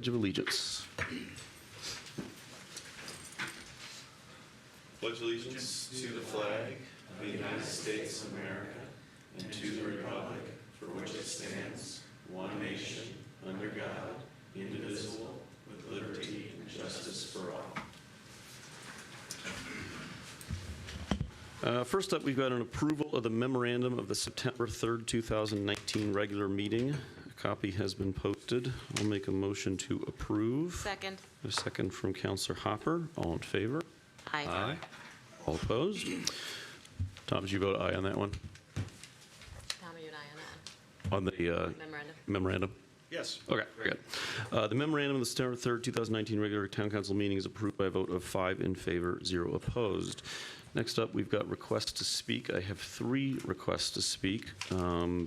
Of Allegiance. Pledge allegiance to the flag of the United States of America and to the republic for which it stands, one nation, under God, indivisible, with liberty and justice for all. First up, we've got an approval of the memorandum of the September 3rd, 2019 regular meeting. A copy has been posted. I'll make a motion to approve. Second. A second from Councilor Hopper. All in favor? Aye. Aye. All opposed? Tom, did you vote aye on that one? Tom, are you and I On the memorandum? memorandum? Yes. Okay, very good. The memorandum of the September 3rd, 2019 regular Town Council meeting is approved by a vote of 5 in favor, 0 opposed. Next up, we've got requests to speak. I have 3 requests to speak.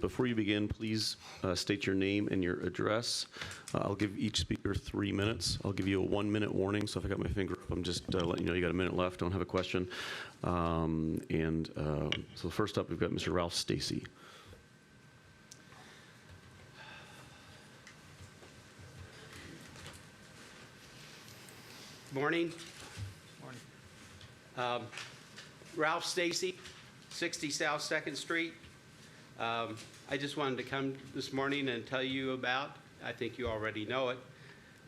Before you begin, please state your name and your address. I'll give each speaker 3 minutes. I'll give you a 1-minute warning, so if I got my finger up, I'm just letting you know you got a minute left. Don't have a question. So first up, we've got Mr. Ralph Stacy. Morning. Ralph Stacy, 60 South 2nd Street. I just wanted to come this morning and tell you about, I think you already know it,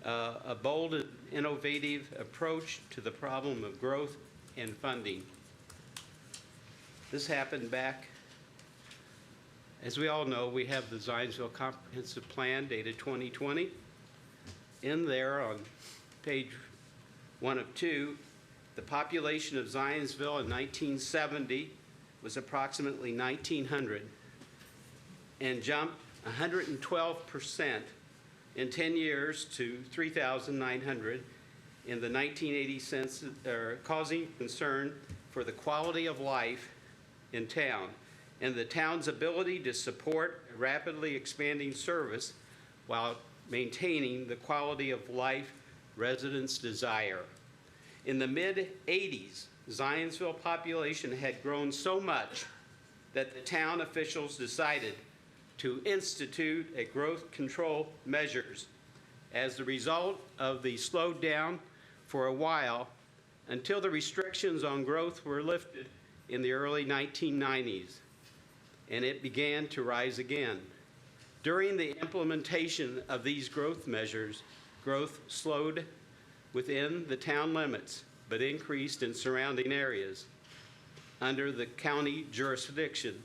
a bold and innovative approach to the problem of growth and funding. This happened back, as we all know, we have the Zionsville Comprehensive Plan dated 2020. In there on page 1 of 2, the population of Zionsville in 1970 was approximately 1,900 and jumped 112% in 10 years to 3,900 in the 1980 census, causing concern for the quality of life in town and the town's ability to support a rapidly expanding service while maintaining the quality of life residents desire. In the mid-'80s, Zionsville population had grown so much that the town officials decided to institute a growth control measures. As the result of the slowed down for a while until the restrictions on growth were lifted in the early 1990s, and it began to rise again. During the implementation of these growth measures, growth slowed within the town limits, but increased in surrounding areas under the county jurisdiction,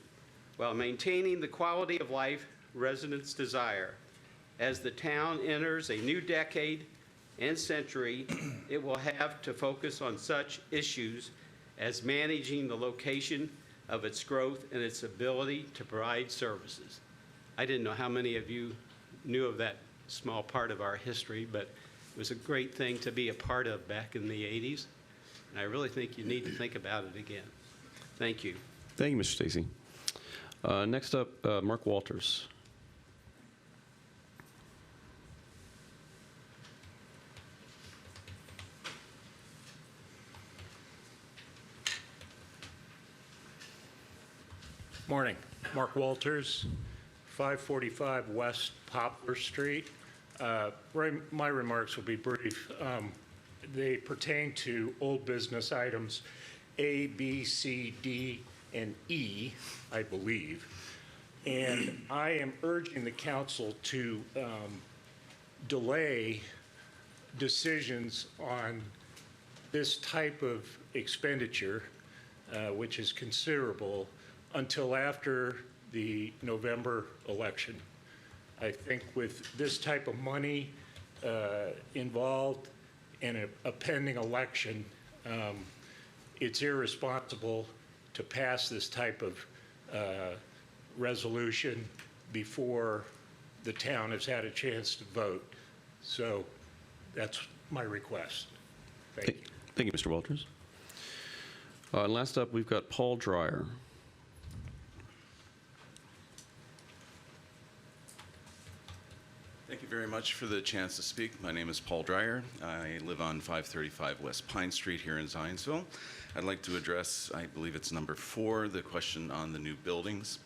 while maintaining the quality of life residents desire. As the town enters a new decade and century, it will have to focus on such issues as managing the location of its growth and its ability to provide services. I didn't know how many of you knew of that small part of our history, but it was a great thing to be a part of back in the 80s, and I really think you need to think about it again. Thank you. Thank you, Mr. Stacy. Next up, Mark Walters. Morning. Mark Walters, 545 West Poplar Street. My remarks will be brief. They pertain to old business items A, B, C, D, and E, I believe. And I am urging the council to delay decisions on this type of expenditure, which is considerable, until after the November election. I think with this type of money involved in a pending election, it's irresponsible to pass this type of resolution before the town has had a chance to vote. So that's my request. Thank you. Thank you, Mr. Walters. And last up, we've got Paul Dreyer. Thank you very much for the chance to speak. My name is Paul Dreyer. I live on 535 West Pine Street here in Zionsville. I'd like to address, I believe it's number 4, the question on the new buildings.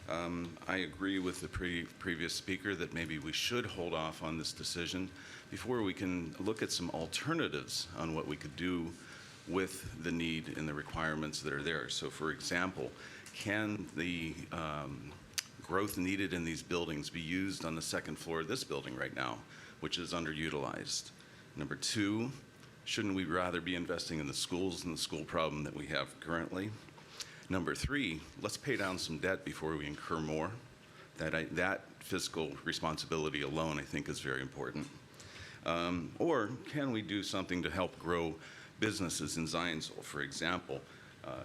I agree with the previous speaker that maybe we should hold off on this decision before we can look at some alternatives on what we could do with the need and the requirements that are there. So for example, can the growth needed in these buildings be used on the second floor of this building right now, which is underutilized? Number two, shouldn't we rather be investing in the schools and the school problem that we have currently? Number three, let's pay down some debt before we incur more. That fiscal responsibility alone, I think, is very important. Or can we do something to help grow businesses in Zionsville? For example,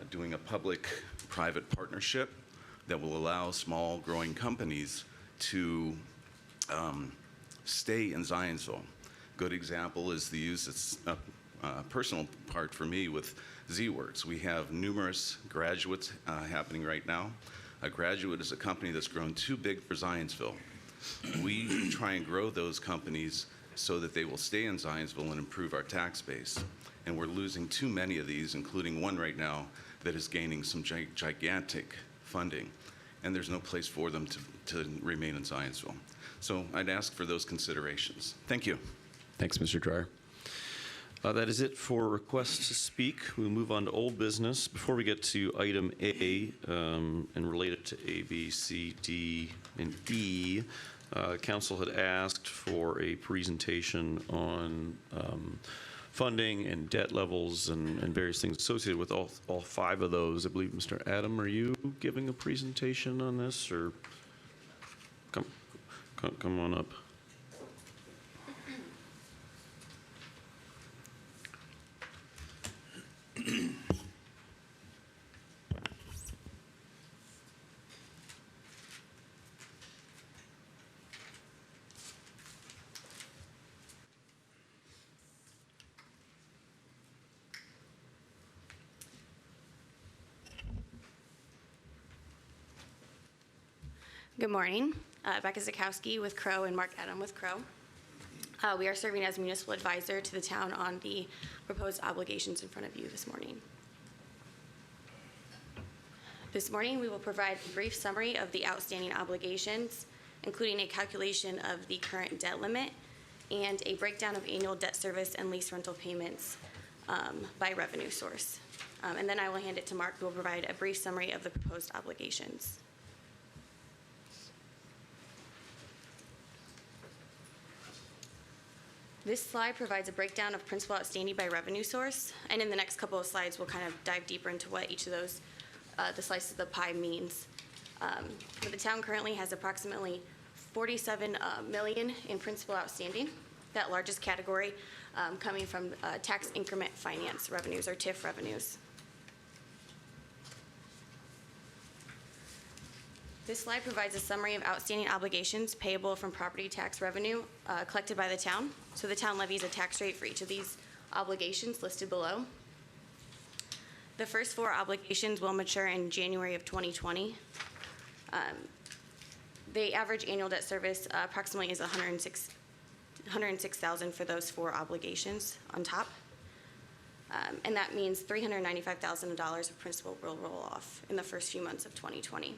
doing a public-private partnership that will allow small growing companies to stay in Zionsville. Good example is the use, it's a personal part for me with Z-Works. We have numerous graduates happening right now. A graduate is a company that's grown too big for Zionsville. We try and grow those companies so that they will stay in Zionsville and improve our tax base. And we're losing too many of these, including one right now that is gaining some gigantic funding. And there's no place for them to remain in Zionsville. So I'd ask for those considerations. Thank you. Thanks, Mr. Dreyer. That is it for requests to speak. We'll move on to old business. Before we get to item A and related to A, B, C, D, and E, Council had asked for a presentation on funding and debt levels and various things associated with all five of those. I believe, Mr. Adam, are you giving a presentation on this, or come on up? Good morning. Becca Zakowski with Crow and Mark Adam with Crow. We are serving as municipal advisor to the town on the proposed obligations in front of you this morning. This morning, we will provide a brief summary of the outstanding obligations, including a calculation of the current debt limit and a breakdown of annual debt service and lease rental payments by revenue source. And then I will hand it to Mark, who will provide a brief summary of the proposed obligations. This slide provides a breakdown of principal outstanding by revenue source, and in the next couple of slides, we'll kind of dive deeper into what each of those, the slices of the pie means. But the town currently has approximately $47 million in principal outstanding, that largest category coming from tax increment finance revenues, or TIF revenues. This slide provides a summary of outstanding obligations payable from property tax revenue collected by the town. So the town levies a tax rate for each of these obligations listed below. The first four obligations will mature in January of 2020. The average annual debt service approximately is $106,000 for those four obligations on top. And that means $395,000 of principal will roll off in the first few months of 2020.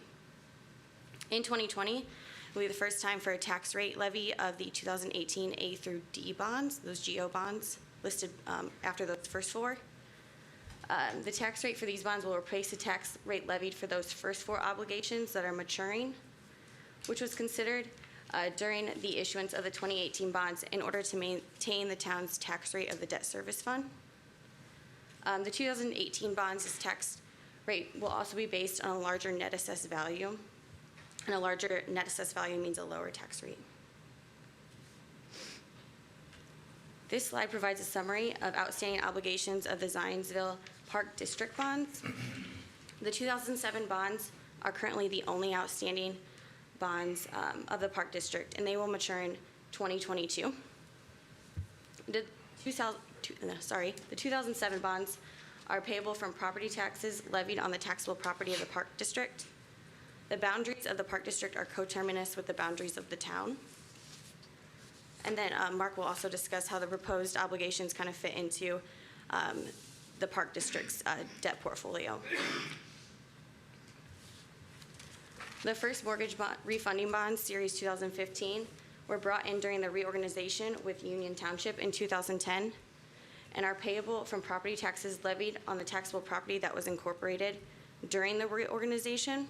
In 2020, will be the first time for a tax rate levy of the 2018 A through D bonds, those GO bonds listed after those first four. The tax rate for these bonds will replace the tax rate levied for those first four obligations that are maturing, which was considered during the issuance of the 2018 bonds in order to maintain the town's tax rate of the debt service fund. The 2018 bonds' tax rate will also be based on a larger net assessed value. And a larger net assessed value means a lower tax rate. This slide provides a summary of outstanding obligations of the Zionsville Park District bonds. The 2007 bonds are currently the only outstanding bonds of the Park District, and they will mature in 2022. The 2007 bonds are payable from property taxes levied on the taxable property of the Park District. The boundaries of the Park District are coterminous with the boundaries of the town. And then Mark will also discuss how the proposed obligations kind of fit into the Park District's debt portfolio. The first mortgage refunding bond, Series 2015, were brought in during the reorganization with Union Township in 2010 and are payable from property taxes levied on the taxable property that was incorporated during the reorganization.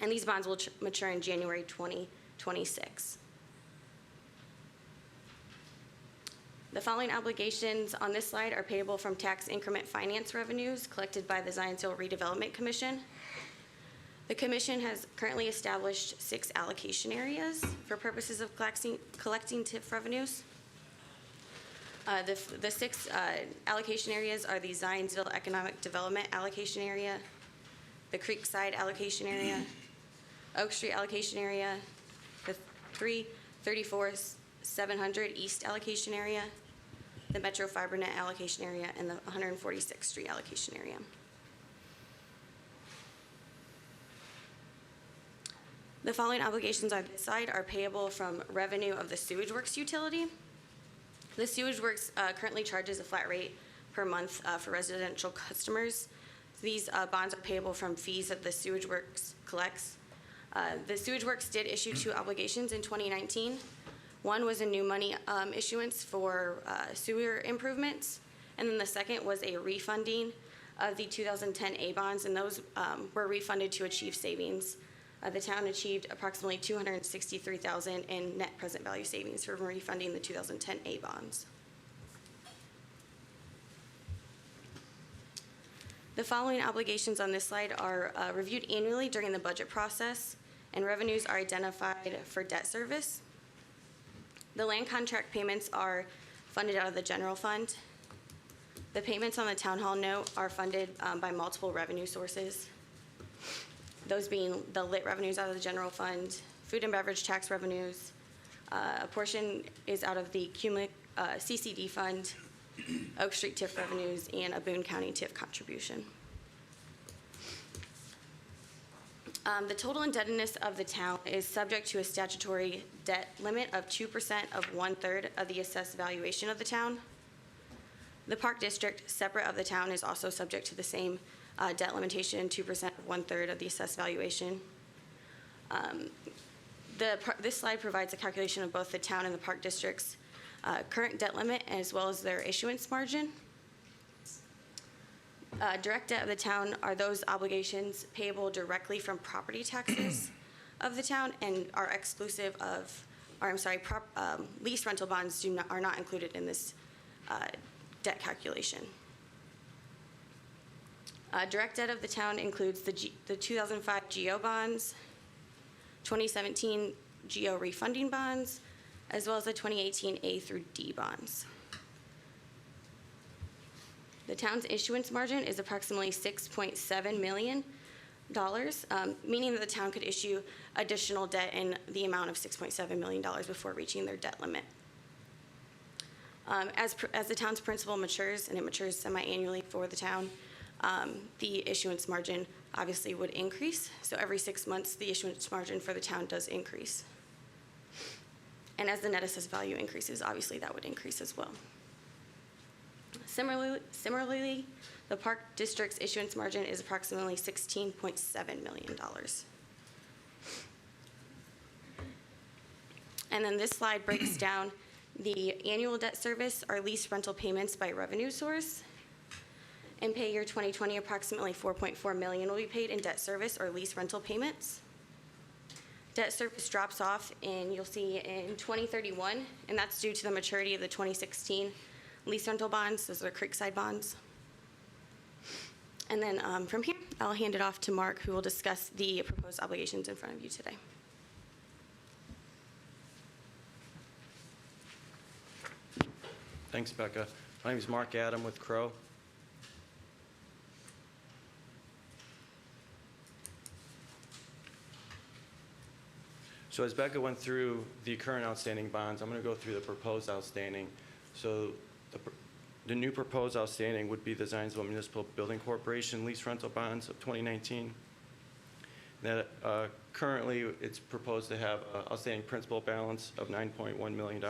And these bonds will mature in January 2026. The following obligations on this slide are payable from tax increment finance revenues collected by the Zionsville Redevelopment Commission. The commission has currently established 6 allocation areas for purposes of collecting TIF revenues. The 6 allocation areas are the Zionsville Economic Development Allocation Area, the Creekside Allocation Area, Oak Street Allocation Area, the 334-700 East Allocation Area, the Metro FiberNet Allocation Area, and the 146th Street Allocation Area. The following obligations on this side are payable from revenue of the sewage works utility. The sewage works currently charges a flat rate per month for residential customers. These bonds are payable from fees that the sewage works collects. The sewage works did issue 2 obligations in 2019. One was a new money issuance for sewer improvements, and then the second was a refunding of the 2010 A bonds, and those were refunded to achieve savings. The town achieved approximately $263,000 in net present value savings from refunding the 2010 A bonds. The following obligations on this slide are reviewed annually during the budget process, and revenues are identified for debt service. The land contract payments are funded out of the general fund. The payments on the town hall note are funded by multiple revenue sources. Those being the lit revenues out of the general fund, food and beverage tax revenues. A portion is out of the CCD fund, Oak Street TIF revenues, and a Boone County TIF contribution. The total indebtedness of the town is subject to a statutory debt limit of 2% of 1/3 of the assessed valuation of the town. The Park District, separate of the town, is also subject to the same debt limitation, 2% of 1/3 of the assessed valuation. This slide provides a calculation of both the town and the Park District's current debt limit as well as their issuance margin. Direct debt of the town are those obligations payable directly from property taxes of the town and are exclusive of, lease rental bonds are not included in this debt calculation. Direct debt of the town includes the 2005 GO bonds, 2017 GO refunding bonds, as well as the 2018 A through D bonds. The town's issuance margin is approximately $6.7 million, meaning that the town could issue additional debt in the amount of $6.7 million before reaching their debt limit. As the town's principal matures, and it matures semi-annually for the town, the issuance margin obviously would increase. So every 6 months, the issuance margin for the town does increase. And as the net assessed value increases, obviously that would increase as well. Similarly, the Park District's issuance margin is approximately $16.7 million. And then this slide breaks down the annual debt service or lease rental payments by revenue source. In pay year 2020, approximately $4.4 million will be paid in debt service or lease rental payments. Debt service drops off you'll see in 2031, and that's due to the maturity of the 2016 lease rental bonds. Those are Creekside bonds. And then from here, I'll hand it off to Mark, who will discuss the proposed obligations in front of you today. Thanks, Becca. My name is Mark Adam with Crow. So as Becca went through the current outstanding bonds, I'm going to go through the proposed outstanding. So the new proposed outstanding would be the Zionsville Municipal Building Corporation lease rental bonds of 2019. That currently it's proposed to have an outstanding principal balance of $9.1 million.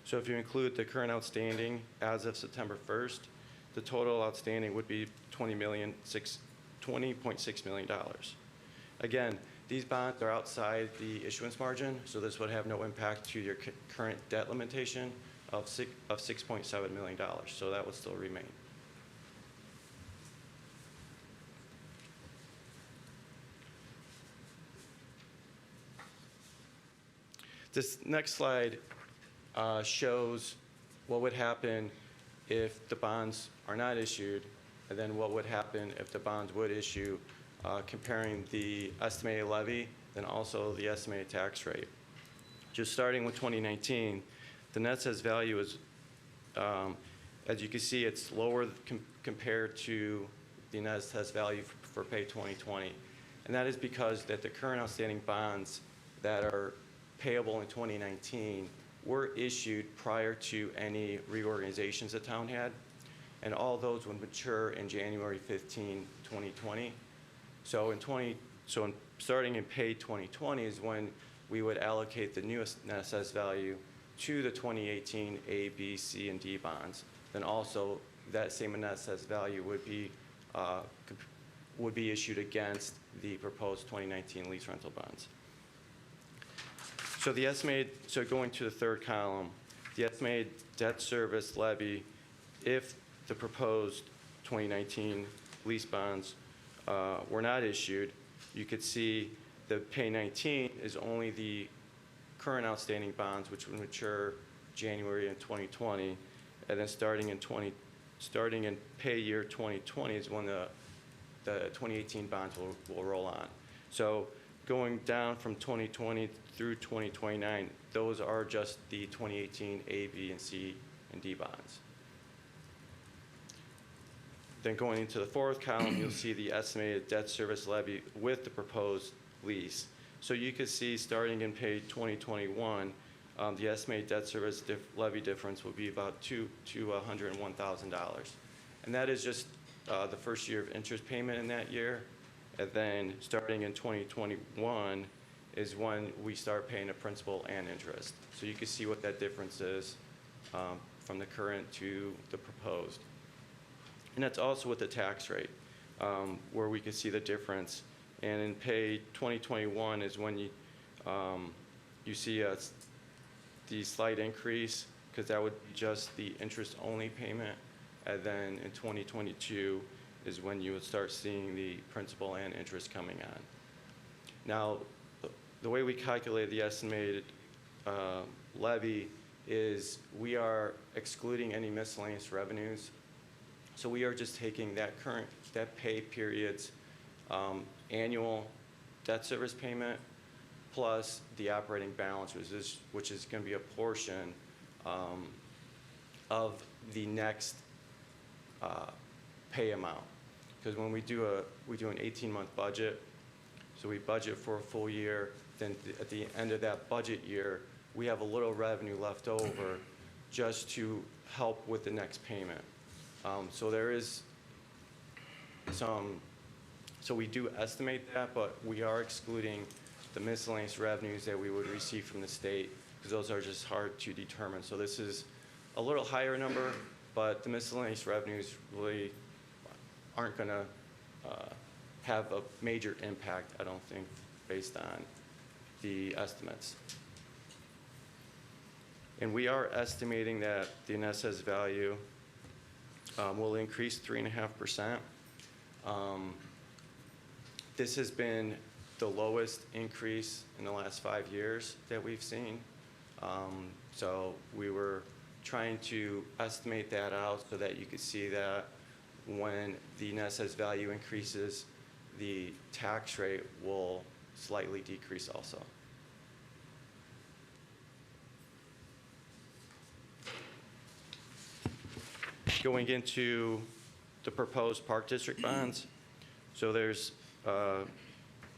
So if you include the current outstanding as of September 1st, the total outstanding would be $20.6 million. Again, These bonds are outside the issuance margin, so this would have no impact to your current debt limitation of $6.7 million, so that would still remain. This next slide shows what would happen if the bonds are not issued, and then what would happen if the bonds would issue, comparing the estimated levy and also the estimated tax rate. Just starting with 2019, the net assessed value is, as you can see, it's lower compared to the net assessed value for pay 2020. And that is because that the current outstanding bonds that are payable in 2019 were issued prior to any reorganizations the town had, and all those would mature in January 15, 2020. So starting in pay 2020 is when we would allocate the newest net assessed value to the 2018 A, B, C, and D bonds. Then also that same net assessed value would be issued against the proposed 2019 lease rental bonds. So going to the third column, the estimated debt service levy, if the proposed 2019 lease bonds were not issued, you could see the pay 19 is only the current outstanding bonds, which would mature January in 2020, and then starting in pay year 2020 is when the 2018 bonds will roll on. So going down from 2020 through 2029, those are just the 2018 A, B, and C, and D bonds. Then going into the fourth column, you'll see the estimated debt service levy with the proposed lease. So you can see starting in pay 2021, the estimated debt service levy difference will be about $200,000 to $101,000. And that is just the first year of interest payment in that year. And then starting in 2021 is when we start paying the principal and interest. So you can see what that difference is from the current to the proposed. And that's also with the tax rate, where we can see the difference. And in pay 2021 is when you see the slight increase, because that would be just the interest-only payment. And then in 2022 is when you would start seeing the principal and interest coming on. Now, the way we calculate the estimated levy is we are excluding any miscellaneous revenues. So we are just taking that pay period's annual debt service payment plus the operating balance, which is going to be a portion of the next pay amount. Because when we do an 18-month budget, so we budget for a full year, then at the end of that budget year, we have a little revenue left over just to help with the next payment. So there is so we do estimate that, but we are excluding the miscellaneous revenues that we would receive from the state, because those are just hard to determine. So this is a little higher number, but the miscellaneous revenues really aren't going to have a major impact, I don't think, based on the estimates. And we are estimating that the net assessed value will increase 3.5%. This has been the lowest increase in the last 5 years that we've seen. So we were trying to estimate that out so that you could see that when the net assessed value increases, the tax rate will slightly decrease also. Going into the proposed Park District bonds, so there's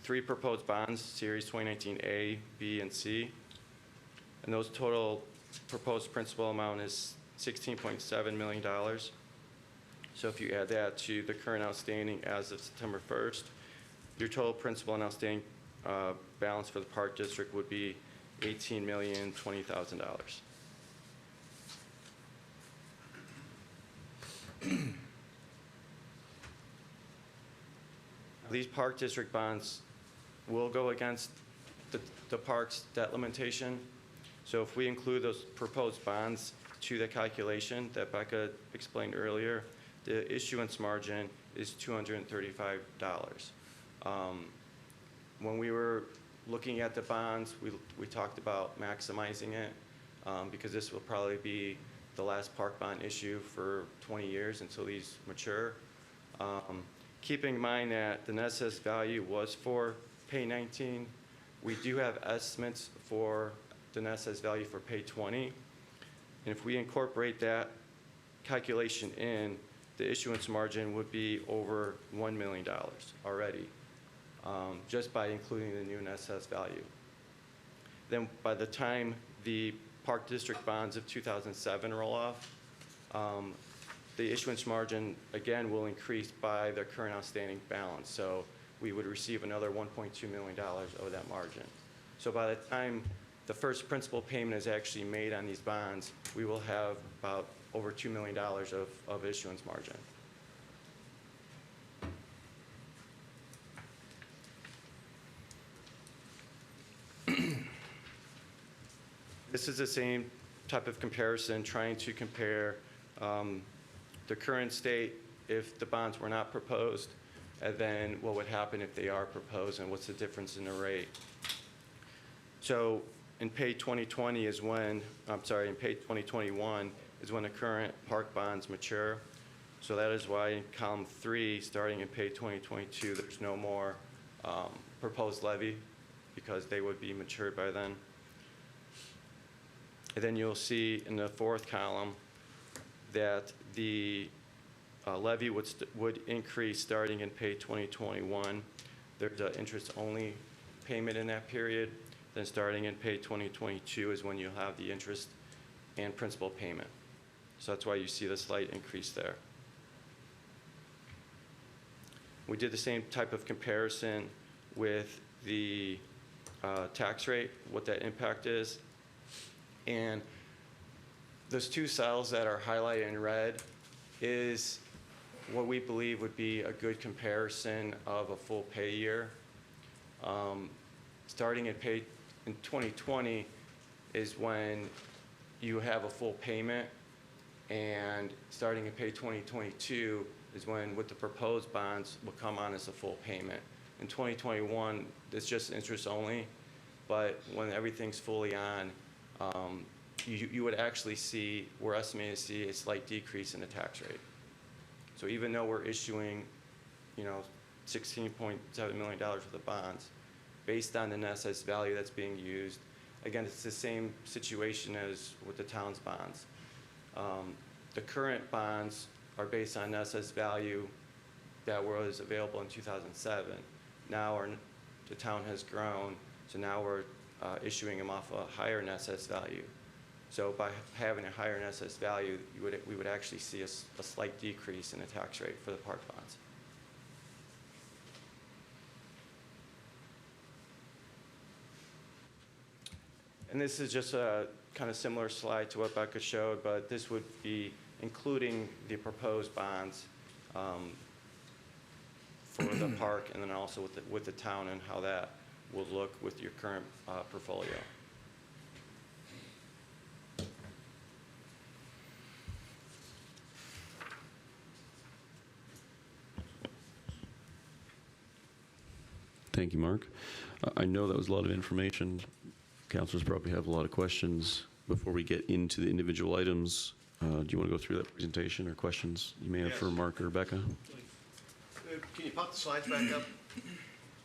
3 proposed bonds, Series 2019 A, B, and C. And those total proposed principal amount is $16.7 million. So if you add that to the current outstanding as of September 1st, your total principal and outstanding balance for the Park District would be $18,020,000. These Park District bonds will go against the park's debt limitation. So if we include those proposed bonds to the calculation that Becca explained earlier, the issuance margin is $235. When we were looking at the bonds, we talked about maximizing it because this will probably be the last park bond issue for 20 years until these mature. Keeping in mind that the net assessed value was for pay 19, we do have estimates for the net assessed value for pay 20. And if we incorporate that calculation in, the issuance margin would be over $1 million already, just by including the new net assessed value. Then by the time the Park District bonds of 2007 roll off, the issuance margin, again, will increase by the current outstanding balance. So we would receive another $1.2 million of that margin. So by the time the first principal payment is actually made on these bonds, we will have about over $2 million of issuance margin. This is the same type of comparison, trying to compare the current state if the bonds were not proposed, and then what would happen if they are proposed, and what's the difference in the rate. So in pay 2020 is when, in pay 2021 is when the current park bonds mature. So that is why in column 3, starting in pay 2022, there's no more proposed levy because they would be matured by then. And then you'll see in the 4th column that the levy would increase starting in pay 2021. There's an interest-only payment in that period. Then starting in pay 2022 is when you'll have the interest and principal payment. So that's why you see the slight increase there. We did the same type of comparison with the tax rate, what that impact is. And those 2 cells that are highlighted in red is what we believe would be a good comparison of a full pay year. Starting at pay in 2020 is when you have a full payment, and starting in pay 2022 is when, with the proposed bonds, will come on as a full payment. In 2021, it's just interest only, but when everything's fully on, you would actually see, we're estimating to see a slight decrease in the tax rate. So even though we're issuing, $16.7 million worth of bonds, based on the net assessed value that's being used, again, it's the same situation as with the town's bonds. The current bonds are based on net assessed value that was available in 2007. Now the town has grown, so now we're issuing them off a higher net assessed value. So by having a higher net assessed value, we would actually see a slight decrease in the tax rate for the park bonds. And this is just a kind of similar slide to what Becca showed, but this would be including the proposed bonds for the park, and then also with the town, and how that will look with your current portfolio. Thank you, Mark. I know that was a lot of information. Councilors probably have a lot of questions. Before we get into the individual items, do you want to go through that presentation or questions you may have for Mark or Rebecca? Can you pop the slides back up?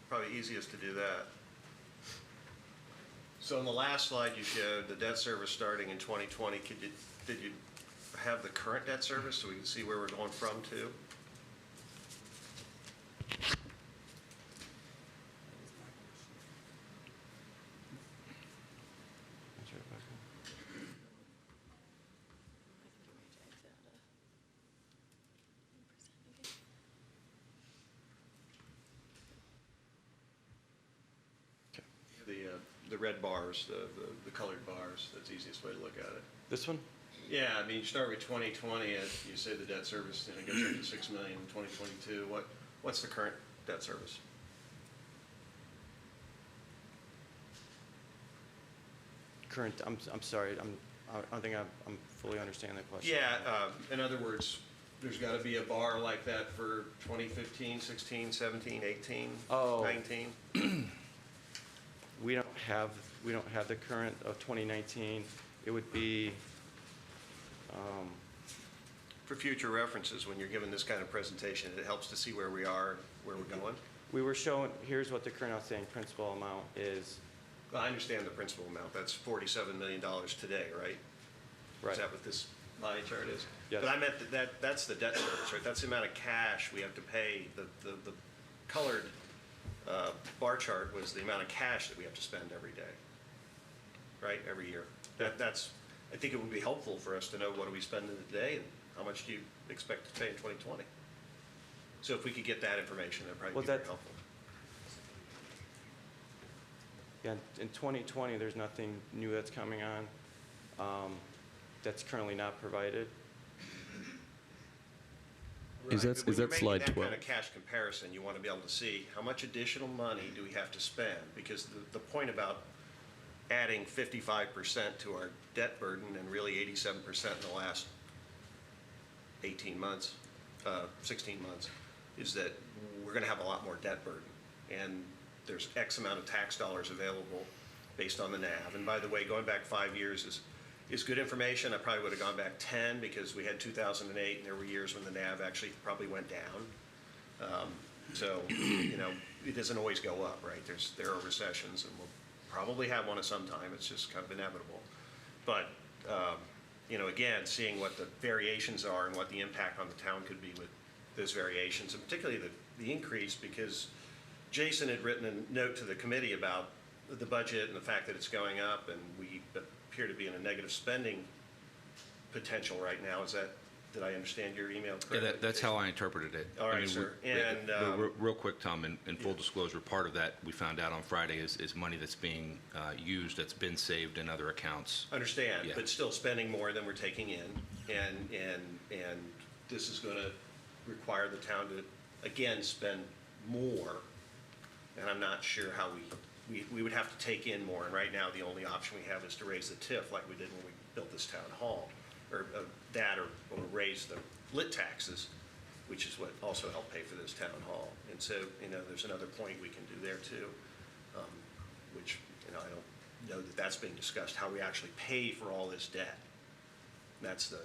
Probably easiest to do that. So on the last slide you showed the debt service starting in 2020. Did you have the current debt service so we can see where we're going from to? The red bars, the colored bars, that's the easiest way to look at it. This one? Yeah, I mean, you start with 2020, as you say the debt service, and it goes up to $6 million in 2022. What's the current debt service? current, I'm sorry, I don't think I'm fully understanding the question. Yeah, in other words, there's got to be a bar like that for 2015, 16, 17, 18, Oh. 19? We don't have the current of 2019. It would be, For future references, when you're given this kind of presentation, it helps to see where we are, where we're going. we were showing, here's what the current outstanding principal amount is. Well, I understand the principal amount. That's $47 million today, right? Right. Is that what this line chart is? Yes. But I meant that's the debt service, right? That's the amount of cash we have to pay. The colored bar chart was the amount of cash that we have to spend every day, right, every year. That's, I think it would be helpful for us to know what do we spend in a day and how much do you expect to pay in 2020? So if we could get that information, that'd probably Well, be very that- helpful. Yeah, in 2020, there's nothing new that's coming on that's currently not provided. Is Right, that- but is when that you're slide making 12? that kind of cash comparison, you want to be able to see how much additional money do we have to spend? Because the point about adding 55% to our debt burden and really 87% in the last 18 months, 16 months, is that we're going to have a lot more debt burden. And there's X amount of tax dollars available based on the NAV. And by the way, going back 5 years is good information. I probably would have gone back 10 because we had 2008 and there were years when the NAV actually probably went down. So, you know, it doesn't always go up, right? There are recessions and we'll probably have one at some time. It's just kind of inevitable. But, you know, again, seeing what the variations are and what the impact on the town could be with those variations, and particularly the increase, because Jason had written a note to the committee about the budget and the fact that it's going up, and we appear to be in a negative spending potential right now. Did I understand your email correctly? Yeah, that's how I interpreted it. All right, I mean, sir. but And, real quick, Tom, in full disclosure, part of that we found out on Friday is money that's being used, that's been saved in other accounts. Understand, Yeah. but still spending more than we're taking in, and this is going to require the town to, again, spend more, and I'm not sure how we would have to take in more, and right now, the only option we have is to raise the TIF like we did when we built this town hall, or raise the lit taxes, which is what also helped pay for this town hall. And so, you know, there's another point we can do there too, which, you know, I don't know that that's being discussed, how we actually pay for all this debt. That's the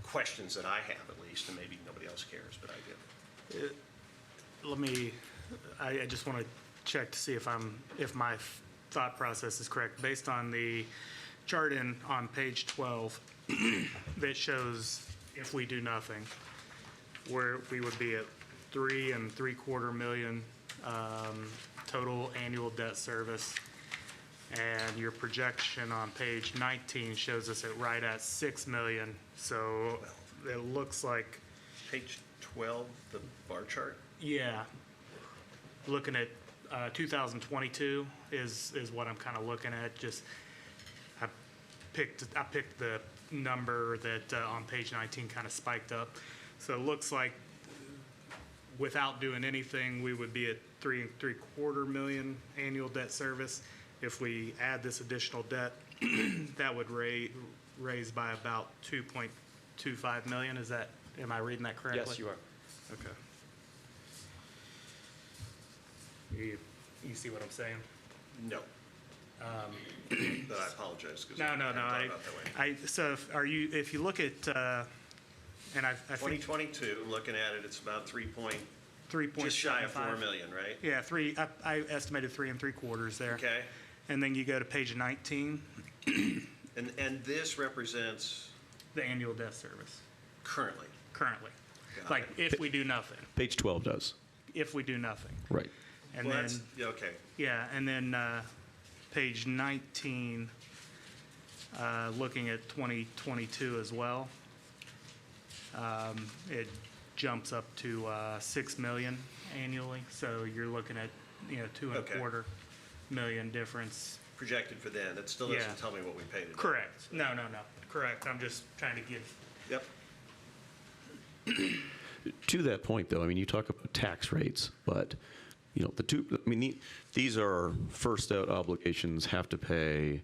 questions that I have, at least, and maybe nobody else cares, but I do. I just want to check to see if my thought process is correct. Based on the chart on page 12 that shows if we do nothing, where we would be at 3.75 million total annual debt service. And your projection on page 19 shows us right at 6 million. So it looks like, Page 12, the bar chart? yeah, looking at 2022 is what I'm kind of looking at. Just I picked the number that on page 19 kind of spiked up. So it looks like without doing anything, we would be at 3.75 million annual debt service. If we add this additional debt, that would raise by about 2.25 million. Am I reading that correctly? Yes, you are. Okay. You see what I'm saying? No. But I apologize, because I No. hadn't thought about that way. So if you look at, and I think 2022, I'm looking at it, it's about 3.75. just shy of 4 million, right? Yeah, I estimated 3.75 there. Okay. And then you go to page 19, And this represents the annual debt service currently. currently. Got Like if we do nothing, Page 12 does. if we do nothing. Right. And Well, then, that's, yeah, okay. yeah, and then page 19, looking at 2022 as well, it jumps up to 6 million annually. So you're looking at, 2.25 million difference. Projected for then, that still Yeah. doesn't tell me what we paid today. Correct. No. Correct. I'm just trying to give. Yep. To that point, though, I mean, you talk about tax rates, but you know, these are first out obligations, have to pay.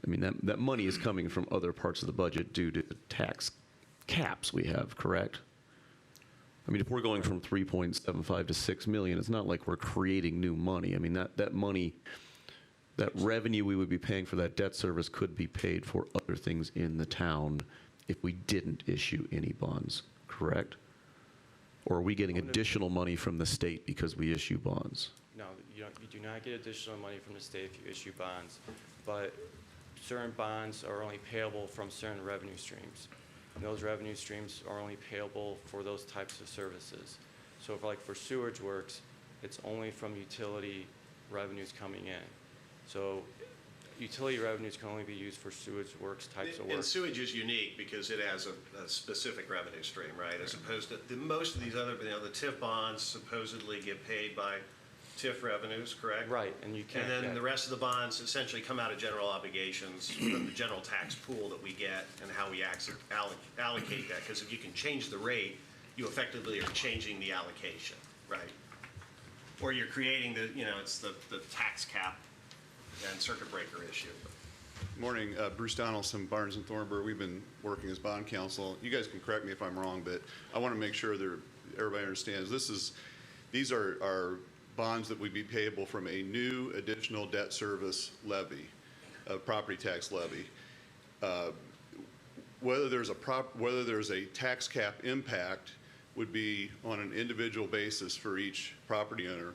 I mean, that money is coming from other parts of the budget due to the tax caps we have, correct? I mean, if we're going from 3.75 to 6 million, it's not like we're creating new money. I mean, that money, that revenue we would be paying for that debt service could be paid for other things in the town if we didn't issue any bonds, correct? Or are we getting additional money from the state because we issue bonds? No, you do not get additional money from the state if you issue bonds, but certain bonds are only payable from certain revenue streams. And those revenue streams are only payable for those types of services. So for sewage works, it's only from utility revenues coming in. So utility revenues can only be used for sewage works types of work. And sewage is unique because it has a specific revenue stream, right? As opposed to, most of these other, the TIF bonds supposedly get paid by TIF revenues, correct? Right, and you can't. And then the rest of the bonds essentially come out of general obligations from the general tax pool that we get and how we allocate that. Because if you can change the rate, you effectively are changing the allocation, right? Or you're creating it's the tax cap and circuit breaker issue. Morning, Bruce Donaldson, Barnes and Thornburg. We've been working as bond counsel. You guys can correct me if I'm wrong, but I want to make sure that everybody understands these are bonds that would be payable from a new additional debt service levy, property tax levy. Whether there's a tax cap impact would be on an individual basis for each property owner.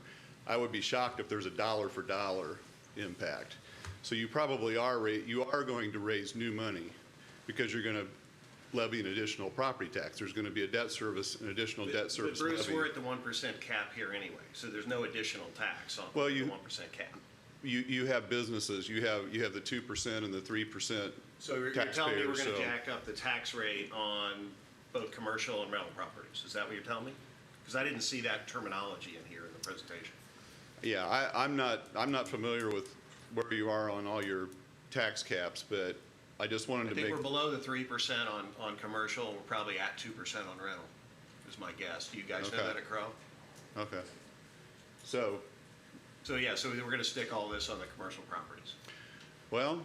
I would be shocked if there's a dollar for dollar impact. So you probably are going to raise new money because you're going to levy an additional property tax. There's going to be an additional debt service But Bruce, levy. we're at the 1% cap here anyway, so there's no additional tax on the 1% cap. You have businesses. You have the 2% and the 3% So you're telling me we're going to jack up the tax rate on both commercial and rental properties? Is that what you're telling me? Because I didn't see that terminology in here in the presentation. Yeah, I'm not familiar with where you are on all your tax caps, but I just wanted to make. I think we're below the 3% on commercial, and we're probably at 2% on rental, is my guess. Do you guys know Okay. that at Crow? Okay. So Yeah, so we're going to stick all this on the commercial properties. well,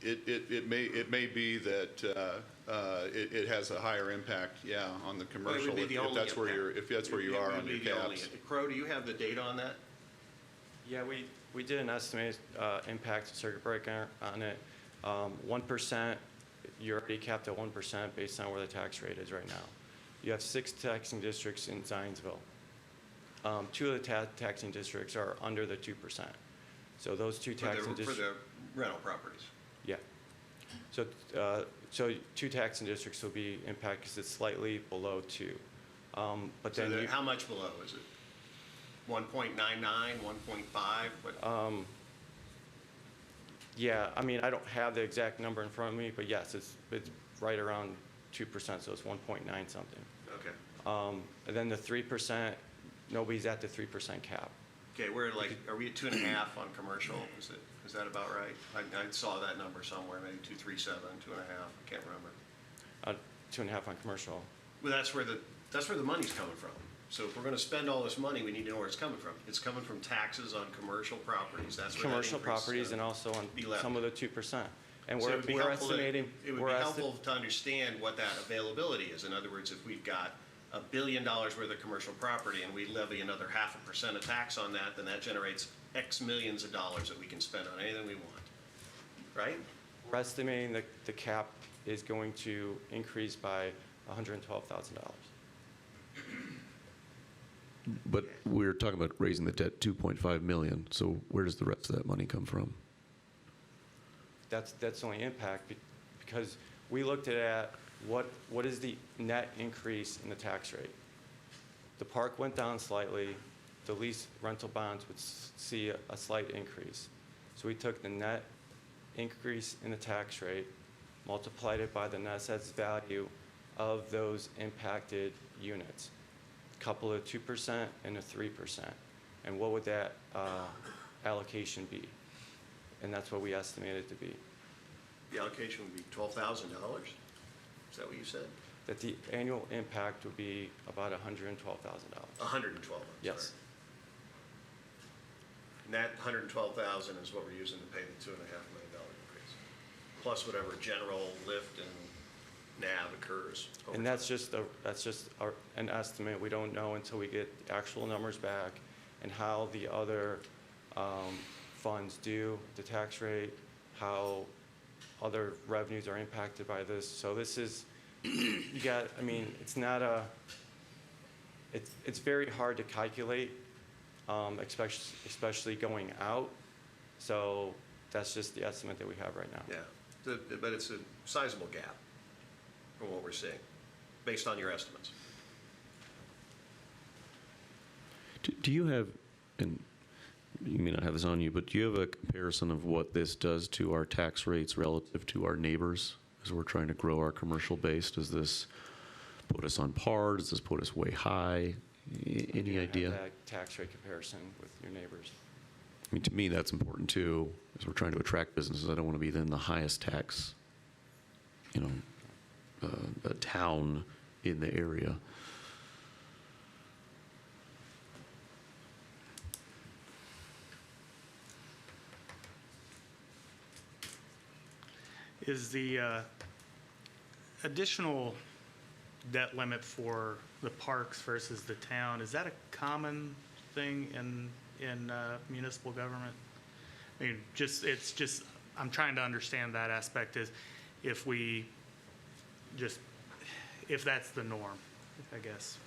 it may be that it has a higher impact, yeah, on the Well, it commercial would be the if only that's where you are on your caps. Crow, do you have the data on that? Yeah, we did an estimated impact to circuit breaker on it. 1%, you're already capped at 1% based on where the tax rate is right now. You have 6 taxing districts in Zionsville. 2 of the taxing districts are under the 2%. So those 2 taxing For districts. the rental properties? Yeah. So 2 taxing districts will be impacted because it's slightly below 2. But So then how much below is it? 1.99, 1.5? What? yeah, I mean, I don't have the exact number in front of me, but yes, it's right around 2%, so it's 1.9 something. Okay. And then the 3%, nobody's at the 3% cap. Okay, are we at 2.5 on commercial? Is that about right? I saw that number somewhere, maybe 2.37, 2.5, I can't remember. 2.5 on commercial. Well, that's where the money's coming from. So if we're gonna spend all this money, we need to know where it's coming from. It's coming from taxes on commercial properties, that's where that Commercial increase is properties gonna and also on be levied. some of the 2%. And So we're it would be we're helpful estimating. It would be helpful to understand what that availability is. In other words, if we've got $1 billion worth of commercial property and we levy another 0.5% of tax on that, then that generates X millions of dollars that we can spend on anything we want, right? We're estimating that the cap is going to increase by $112,000. But we're talking about raising the debt 2.5 million, so where does the rest of that money come from? That's the only impact because we looked at what is the net increase in the tax rate. The park went down slightly. The lease rental bonds would see a slight increase. So we took the net increase in the tax rate, multiplied it by the net assessed value of those impacted units. Couple of 2% and a 3%. And what would that allocation be? And that's what we estimate it to be. The allocation would be $12,000? Is that what you said? that the annual impact would be about $112,000. 112, I'm Yes. sorry. And that 112,000 is what we're using to pay the $2.5 million increase, plus whatever general lift and NAV occurs. over And time. that's just an estimate. We don't know until we get the actual numbers back and how the other funds do, the tax rate, how other revenues are impacted by this. So this is, I mean, it's not it's very hard to calculate, especially going out. So that's just the estimate that we have right now. Yeah, but it's a sizable gap from what we're seeing, based on your estimates. Do you have, and you may not have this on you, but do you have a comparison of what this does to our tax rates relative to our neighbors as we're trying to grow our commercial base? Does this put us on par? Does this put us way high? Any idea? Have that tax rate comparison with your neighbors. I mean, to me, that's important too, as we're trying to attract businesses. I don't want to be then the highest tax, town in the area. Is the additional debt limit for the parks versus the town, is that a common thing in municipal government? I mean, I'm trying to understand that aspect, is if that's the norm, I guess.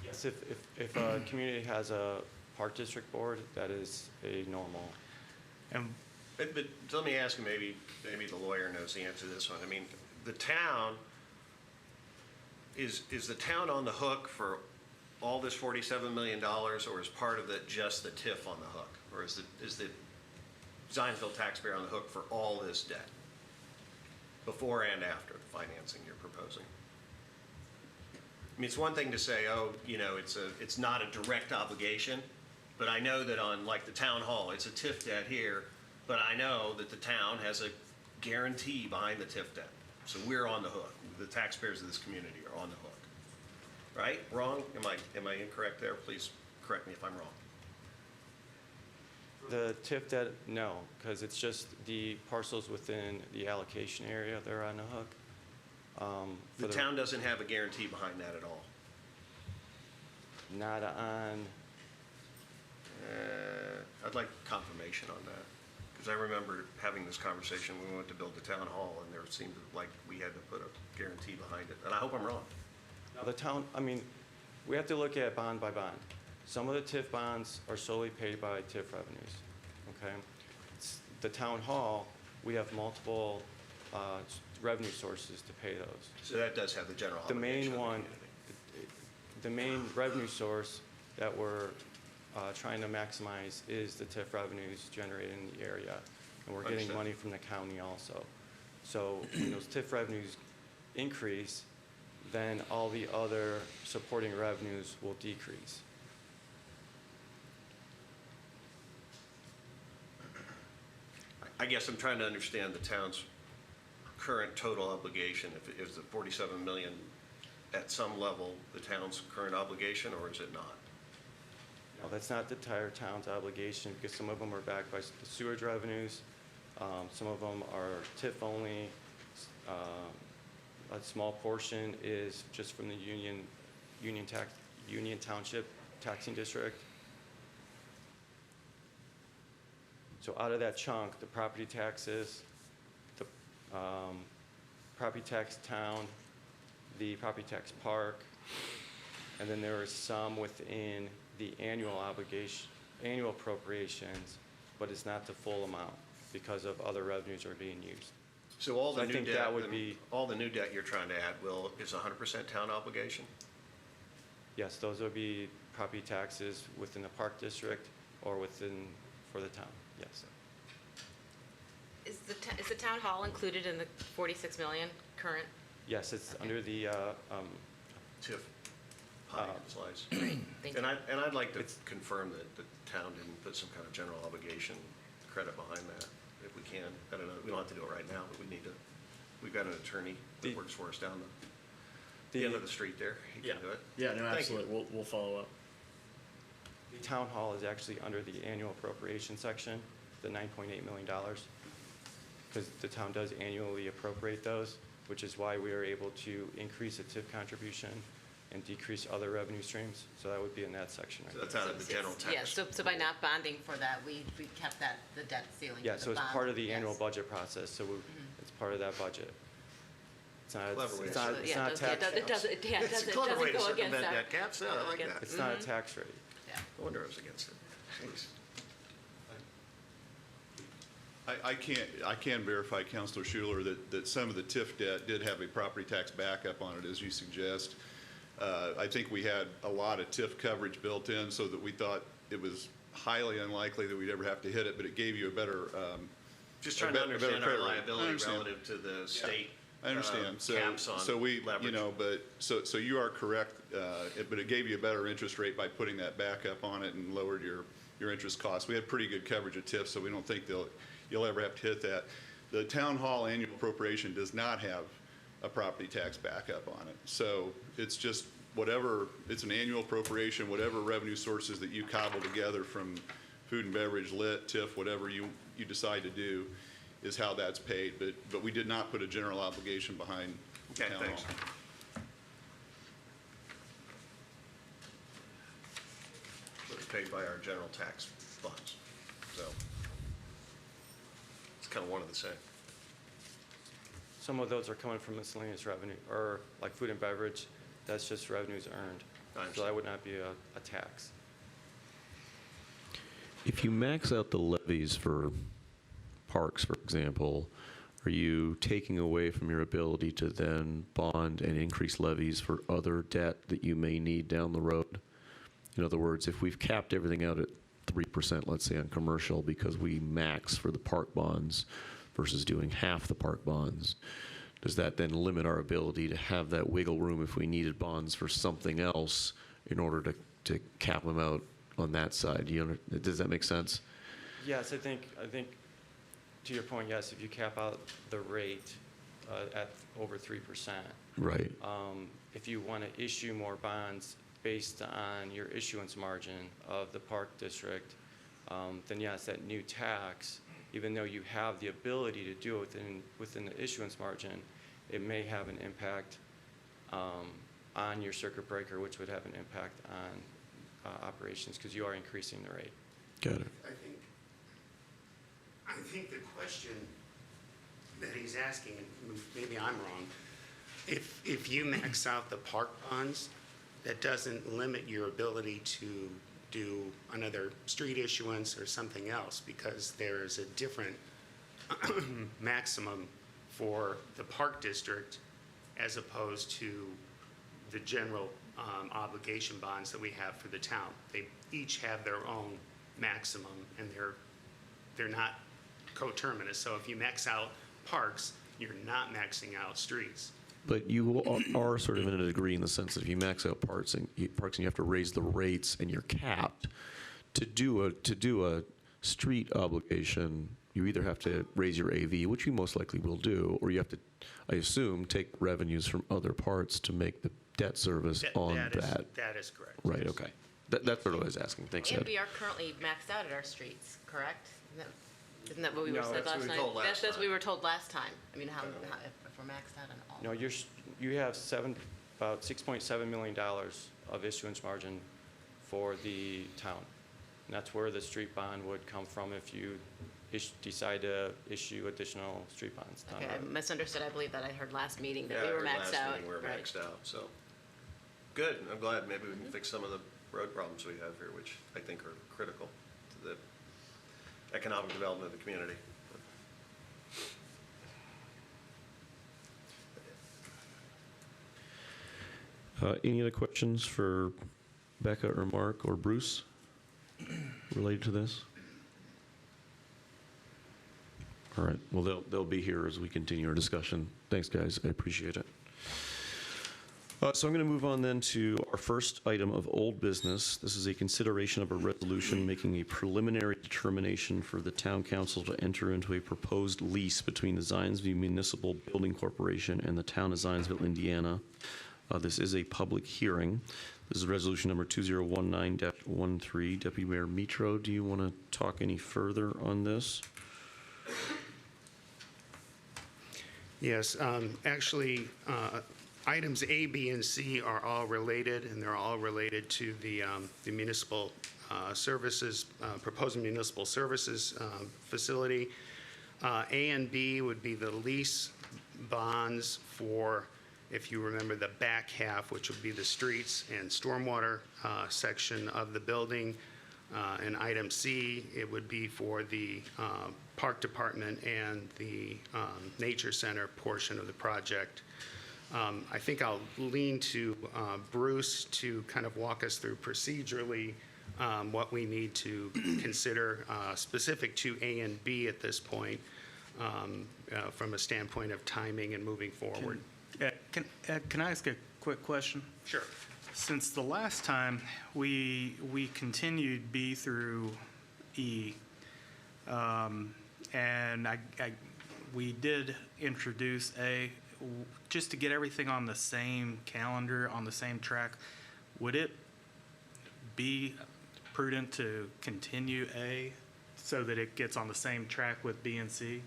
Yes, if a community has a park district board, that is a normal. And But let me ask you, maybe the lawyer knows the answer to this one. I mean, the town, is the town on the hook for all this $47 million, or is part of it just the TIF on the hook? Or is the Zionsville taxpayer on the hook for all this debt, before and after the financing you're proposing? I mean, it's one thing to say, it's not a direct obligation, but I know that on, like, the town hall, it's a TIF debt here, but I know that the town has a guarantee behind the TIF debt. So we're on the hook. The taxpayers of this community are on the hook. Right? Wrong? Am I incorrect there? Please correct me if I'm wrong. The TIF debt, no, because it's just the parcels within the allocation area, they're on the hook. The town doesn't have a guarantee behind that at all. Not on, I'd like confirmation on that, because I remember having this conversation when we went to build the town hall, and there seemed like we had to put a guarantee behind it, and I hope I'm wrong. now the town, I mean, we have to look at bond by bond. Some of the TIF bonds are solely paid by TIF revenues, okay? The town hall, we have multiple revenue sources to pay those. So that does have the general The obligation main of the one, community. the main revenue source that we're trying to maximize is the TIF revenues generated in the area. And we're getting Understood. money from the county also. So when those TIF revenues increase, then all the other supporting revenues will decrease. I guess I'm trying to understand the town's current total obligation. If it is the 47 million at some level, the town's current obligation, or is it not? No, that's not the entire town's obligation, because some of them are backed by the sewage revenues. Some of them are TIF only. A small portion is just from the Union Township taxing district. So out of that chunk, the property taxes, the property tax town, the property tax park, and then there are some within the annual appropriations, but it's not the full amount because of other revenues are being used. So all the I new think debt, that would be- all the new debt you're trying to add, is 100% town obligation? Yes, those would be property taxes within the park district or for the town, yes. Is the town hall included in the 46 million current? Yes, it's Okay. under the, TIF pie slice. Thank And you. I'd like to confirm that the town didn't put some kind of general obligation credit behind that, if we can. I don't know, we don't have to do it right now, but we need to We've got an attorney that works for us down the end of the street there. He Yeah. can do it. Yeah, no, Thank you. absolutely. We'll follow up. The town hall is actually under the annual appropriation section, the $9.8 million, because the town does annually appropriate those, which is why we are able to increase the TIF contribution and decrease other revenue streams. So that would be in that section right So there. that's out of the general Yeah, tax. so by not bonding for that, we kept that, the debt ceiling. Yeah, for so the it's bond. part of the Yes. annual budget process, so it's part of that budget. It's not, Clever way it's to not, say it's Yeah, not it tax. doesn't, it doesn't, yeah, it It's a doesn't, it clever way doesn't to go against circumvent our. that caps. Yeah, I like that. It's not a tax rate. Yeah. I wonder I was against it. Jeez. I can verify, Counselor Schuler, that some of the TIF debt did have a property tax backup on it, as you suggest. I think we had a lot of TIF coverage built in so that we thought it was highly unlikely that we'd ever have to hit it, but it gave you a better, Just a trying to better understand our credit rating. I liability understand. relative to the state I understand. caps on So we, leverage. you know, so you are correct, but it gave you a better interest rate by putting that backup on it and lowered your interest costs. We had pretty good coverage of TIF, so we don't think you'll ever have to hit that. The town hall annual appropriation does not have a property tax backup on it. So it's just whatever, it's an annual appropriation, whatever revenue sources that you cobble together from food and beverage, lit, TIF, whatever you decide to do is how that's paid. But we did not put a general obligation behind Okay, town thanks. hall. It's paid by our general tax funds, so it's kind of one and the same. Some of those are coming from miscellaneous revenue, or like food and beverage, that's just revenues earned. I So understand. that would not be a tax. If you max out the levies for parks, for example, are you taking away from your ability to then bond and increase levies for other debt that you may need down the road? In other words, if we've capped everything out at 3%, let's say, on commercial because we max for the park bonds versus doing half the park bonds, does that then limit our ability to have that wiggle room if we needed bonds for something else in order to cap them out on that side? Does that make sense? Yes, I think to your point, yes, if you cap out the rate at over 3%, Right. if you want to issue more bonds based on your issuance margin of the park district, then yes, that new tax, even though you have the ability to do it within the issuance margin, it may have an impact on your circuit breaker, which would have an impact on operations because you are increasing the rate. Got it. I think the question that he's asking, and maybe I'm wrong, if you max out the park bonds, that doesn't limit your ability to do another street issuance or something else because there's a different maximum for the park district as opposed to the general obligation bonds that we have for the town. They each have their own maximum and they're not coterminous. So if you max out parks, you're not maxing out streets. But you are sort of in a degree in the sense that if you max out parks and you have to raise the rates and you're capped, to do a street obligation, you either have to raise your AV, which you most likely will do, or you have to, I assume, take revenues from other parts to make the debt service on that. That is correct. Right, okay. That's what I was asking. Thanks, And Ed. we are currently maxed out at our streets, correct? Isn't that what we were No, said that's what last we night? were told last That's what time. we were told last time. I mean, how if we're maxed out on all? No, you have about $6.7 million of issuance margin for the town. And that's where the street bond would come from if you decide to issue additional street bonds. down Okay, the I road. misunderstood. I believe that I heard last meeting that Yeah, we were our maxed last out. meeting we were Right. maxed out, so. Good, I'm glad maybe we can fix some of the road problems we have here, which I think are critical to the economic development of the community. Any other questions for Becca or Mark or Bruce related to this? All right, well, they'll be here as we continue our discussion. Thanks, guys, I appreciate it. So I'm going to move on then to our first item of old business. This is a consideration of a resolution making a preliminary determination for the town council to enter into a proposed lease between the Zionsville Municipal Building Corporation and the town of Zionsville, Indiana. This is a public hearing. This is resolution number 2019-13. Deputy Mayor Mitro, do you want to talk any further on this? Yes, actually, items A, B, and C are all related, and they're all related to the municipal services, proposed municipal services facility. A and B would be the lease bonds for, if you remember, the back half, which would be the streets and stormwater section of the building. And item C, it would be for the park department and the nature center portion of the project. I think I'll lean to Bruce to kind of walk us through procedurally what we need to consider specific to A and B at this point from a standpoint of timing and moving forward. Can I ask a quick question? Sure. Since the last time we continued B through E, and we did introduce A, just to get everything on the same calendar, on the same track, would it be prudent to continue A so that it gets on the same track with B and C?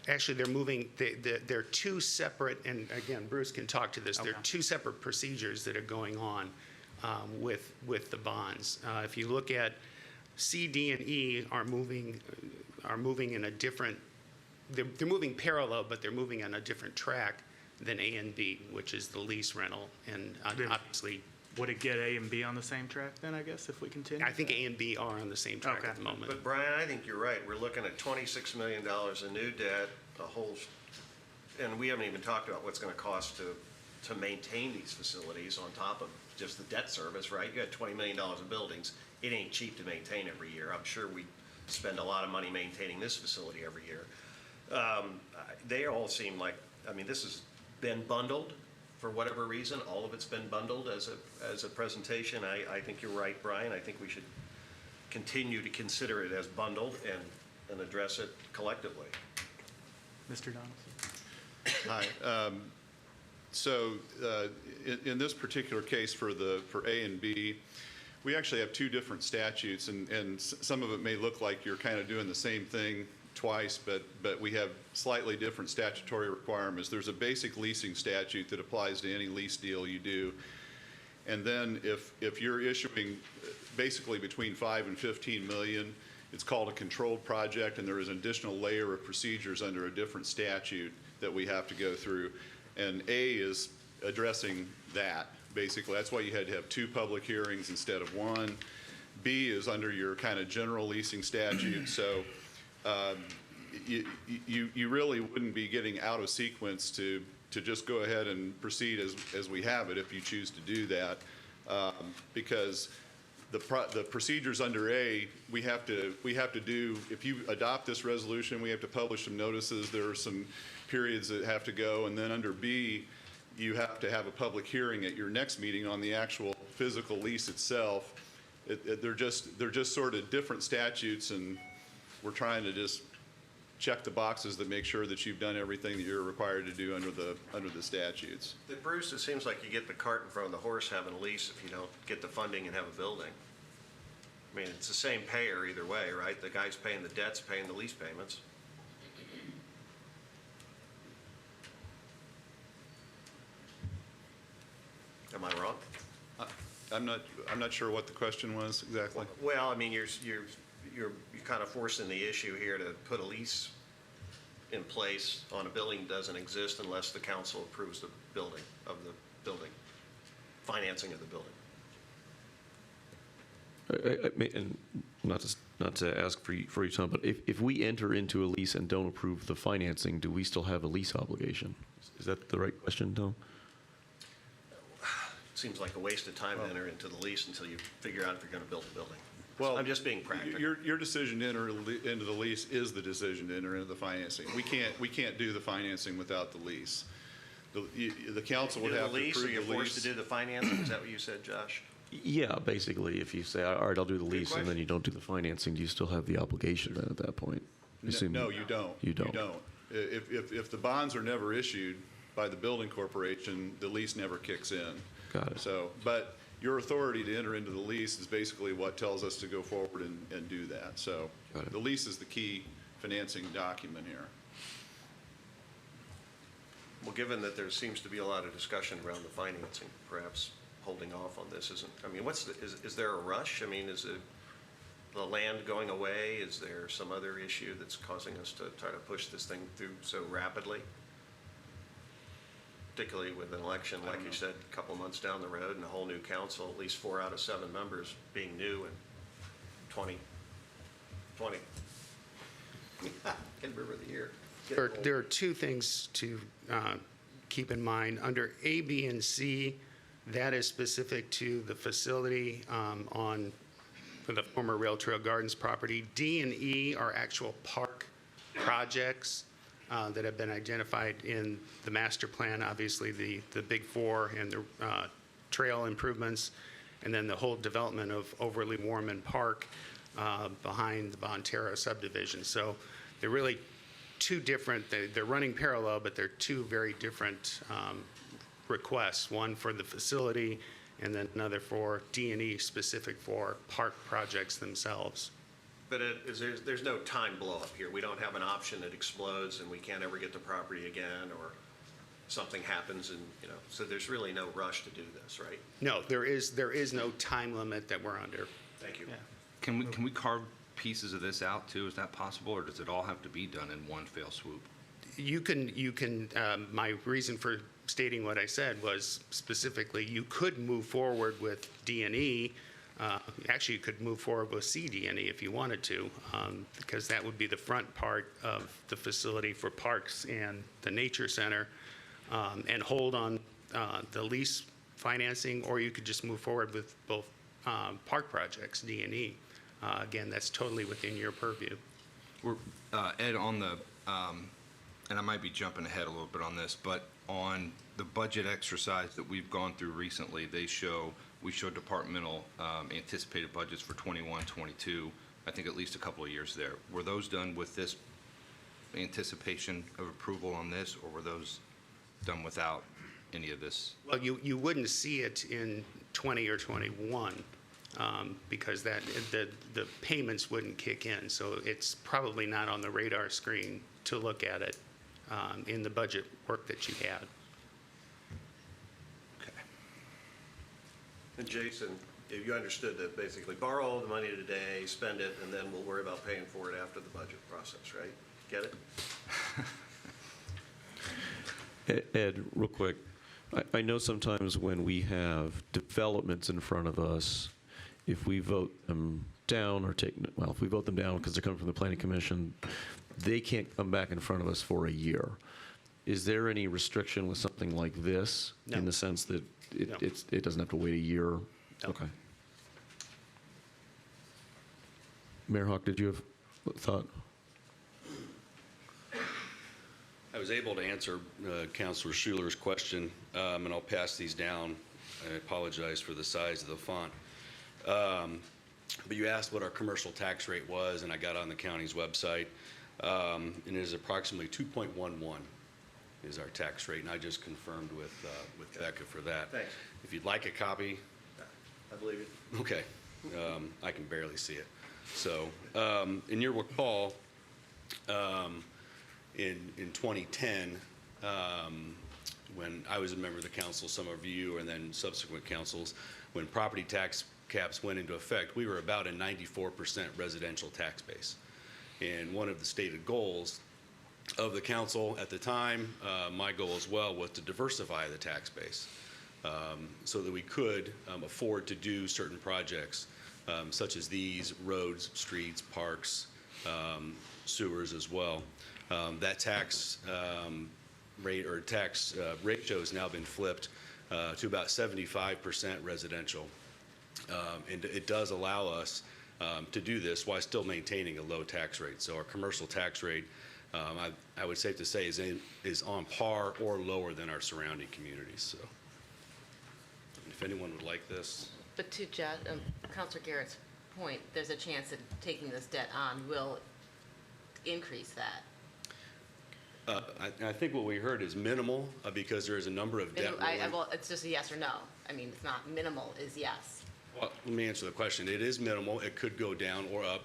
Actually, they're moving, they're two separate, and again, Bruce can talk to this, they're Okay. two separate procedures that are going on with the bonds. If you look at C, D, and E are moving in a different, they're moving parallel, but they're moving on a different track than A and B, which is the lease rental, and obviously, Would it get A and B on the same track then, I guess, if we continue? I think A and B are on the same track Okay. at the moment. But Brian, I think you're right. We're looking at $26 million in new debt, and we haven't even talked about what's going to cost to maintain these facilities on top of just the debt service, right? You got $20 million in buildings. It ain't cheap to maintain every year. I'm sure we spend a lot of money maintaining this facility every year. They all seem like, I mean, this has been bundled for whatever reason. All of it's been bundled as a presentation. I think you're right, Brian. I think we should continue to consider it as bundled and address it collectively. Mr. Donaldson? Hi. So in this particular case for A and B, we actually have two different statutes, and some of it may look like you're kind of doing the same thing twice, but we have slightly different statutory requirements. There's a basic leasing statute that applies to any lease deal you do. And then if you're issuing basically between 5 and 15 million, it's called a controlled project, and there is an additional layer of procedures under a different statute that we have to go through. And A is addressing that, basically. That's why you had to have two public hearings instead of one. B is under your kind of general leasing statute. So you really wouldn't be getting out of sequence to just go ahead and proceed as we have it if you choose to do that, because the procedures under A, we have to do, if you adopt this resolution, we have to publish some notices. There are some periods that have to go, and then under B, you have to have a public hearing at your next meeting on the actual physical lease itself. They're just sort of different statutes, and we're trying to just check the boxes that make sure that you've done everything that you're required to do under the statutes. But Bruce, it seems like you get the cart in front of the horse having a lease if you don't get the funding and have a building. I mean, it's the same payer either way, right? The guy's paying the debts, paying the lease payments. Am I wrong? I'm not sure what the question was exactly. Well, I mean, you're kind of forcing the issue here to put a lease in place on a building that doesn't exist unless the council approves the building, financing of the building. And not to ask for you, Tom, but if we enter into a lease and don't approve the financing, do we still have a lease obligation? Is that the right question, Tom? Seems like a waste of time to enter into the lease until you figure out if you're going to build a building. Well, I'm just being practical. Your decision to enter into the lease is the decision to enter into the financing. We can't do the financing without the lease. The council would Do the have to lease, or approve you're the forced to lease. do the financing? Is that what you said, Josh? Yeah, basically, if you say, all right, I'll do the lease, and then question. you don't do the financing, do you still have the obligation then at that point? No, you don't. You don't. If the bonds are never issued by the building corporation, the lease never kicks in. Got it. So, but your authority to enter into the lease is basically what tells us to go forward and do that. So Got it. the lease is the key financing document here. Well, given that there seems to be a lot of discussion around the financing, perhaps holding off on this isn't, I mean, is there a rush? I mean, is it the land going away? Is there some other issue that's causing us to try to push this thing through so rapidly? Particularly with an election, like you said, a couple months down the road and a whole new council, at least 4 out of 7 members being new in 2020. Can't remember the year. There are two things to keep in mind. Under A, B, and C, that is specific to the facility for the former Rail Trail Gardens property. D and E are actual park projects that have been identified in the master plan, obviously the big four and the trail improvements, and then the whole development of Overly Warman Park behind the Bonterra subdivision. So they're really two different, they're running parallel, but they're two very different requests, one for the facility and then another for D&E specific for park projects themselves. But there's no time blow-up here. We don't have an option that explodes and we can't ever get the property again, or something happens and, so there's really no rush to do this, right? No, there is no time limit that we're under. Thank you. Can we carve pieces of this out too? Is that possible, or does it all have to be done in one fell swoop? You can, my reason for stating what I said was specifically, you could move forward with D&E. Actually, you could move forward with CD&E if you wanted to, because that would be the front part of the facility for parks and the nature center, and hold on the lease financing, or you could just move forward with both park projects, D&E. Again, that's totally within your purview. We're, Ed, on the, and I might be jumping ahead a little bit on this, but on the budget exercise that we've gone through recently, we show departmental anticipated budgets for 21, 22, I think at least a couple of years there. Were those done with this anticipation of approval on this, or were those done without any of this? Well, you wouldn't see it in 20 or 21 because the payments wouldn't kick in. So it's probably not on the radar screen to look at it in the budget work that you had. Okay. And Jason, if you understood that basically borrow all the money today, spend it, and then we'll worry about paying for it after the budget process, right? Get it? Ed, real quick, I know sometimes when we have developments in front of us, if we vote them down or if we vote them down because they're coming from the Planning Commission, they can't come back in front of us for a year. Is there any restriction with something like this? No. In the sense that No. it doesn't have to wait a year? No. Okay. Mayor Hawk, did you have a thought? I was able to answer Councilor Schuler's question, and I'll pass these down. I apologize for the size of the font. But you asked what our commercial tax rate was, and I got on the county's website, and it is approximately 2.11 is our tax rate, and I just confirmed with Becca for that. Thanks. If you'd like a copy, I believe it. okay. I can barely see it. So, in your recall, in 2010, when I was a member of the council, some of you, and then subsequent councils, when property tax caps went into effect, we were about a 94% residential tax base. And one of the stated goals of the council at the time, my goal as well, was to diversify the tax base so that we could afford to do certain projects such as these roads, streets, parks, sewers as well. That tax rate or tax ratio has now been flipped to about 75% residential. And it does allow us to do this while still maintaining a low tax rate. So our commercial tax rate I would safe to say is on par or lower than our surrounding communities. So if anyone would like this. But to Counselor Garrett's point, there's a chance that taking this debt on will increase that. I think what we heard is minimal because there is a number of debt. Well, it's just a yes or no. I mean, it's not minimal is yes. Well, let me answer the question. It is minimal. It could go down or up.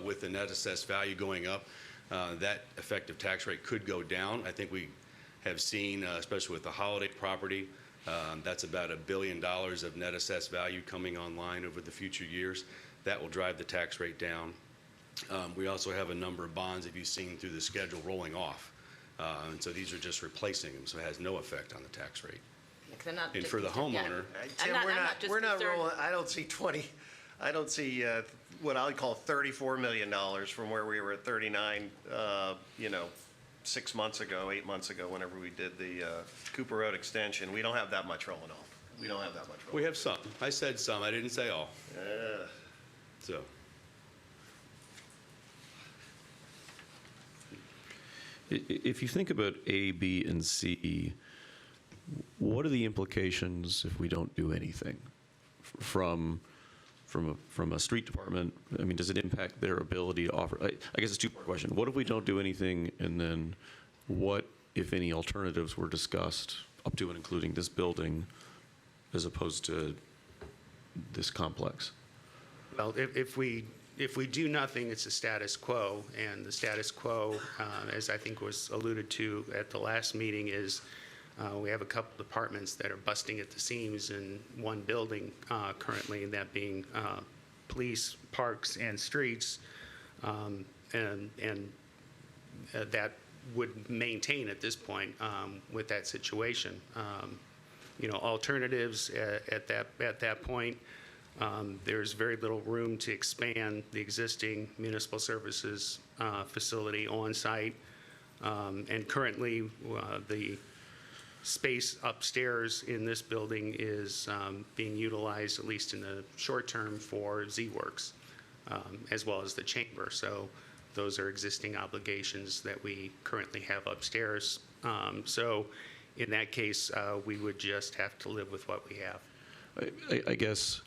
With the net assessed value going up, that effective tax rate could go down. I think we have seen, especially with the Holiday property, that's about $1 billion of net assessed value coming online over the future years. That will drive the tax rate down. We also have a number of bonds, if you've seen through the schedule, rolling off. And so these are just replacing them, so it has no effect on the tax rate. And for the homeowner, Tim, we're not rolling. I don't see what I would call $34 million from where we were at 39, 6 months ago, 8 months ago, whenever we did the Cooper Road extension. We don't have that much rolling off. We don't have that much rolling off. we have some. I said some. I didn't say all. So. If you think about A, B, and C, what are the implications if we don't do anything from a street department? I mean, does it impact their ability to offer? I guess it's a two-part question. What if we don't do anything, and then what, if any, alternatives were discussed up to and including this building, as opposed to this complex? Well, if we do nothing, it's a status quo, and the status quo, as I think was alluded to at the last meeting, is we have a couple departments that are busting at the seams in one building currently, and that being police, parks, and streets, and that would maintain at this point with that situation. Alternatives at that point. There's very little room to expand the existing municipal services facility on site. And currently, the space upstairs in this building is being utilized, at least in the short term, for Z-Works, as well as the chamber. So those are existing obligations that we currently have upstairs. So in that case, we would just have to live with what we have. I guess,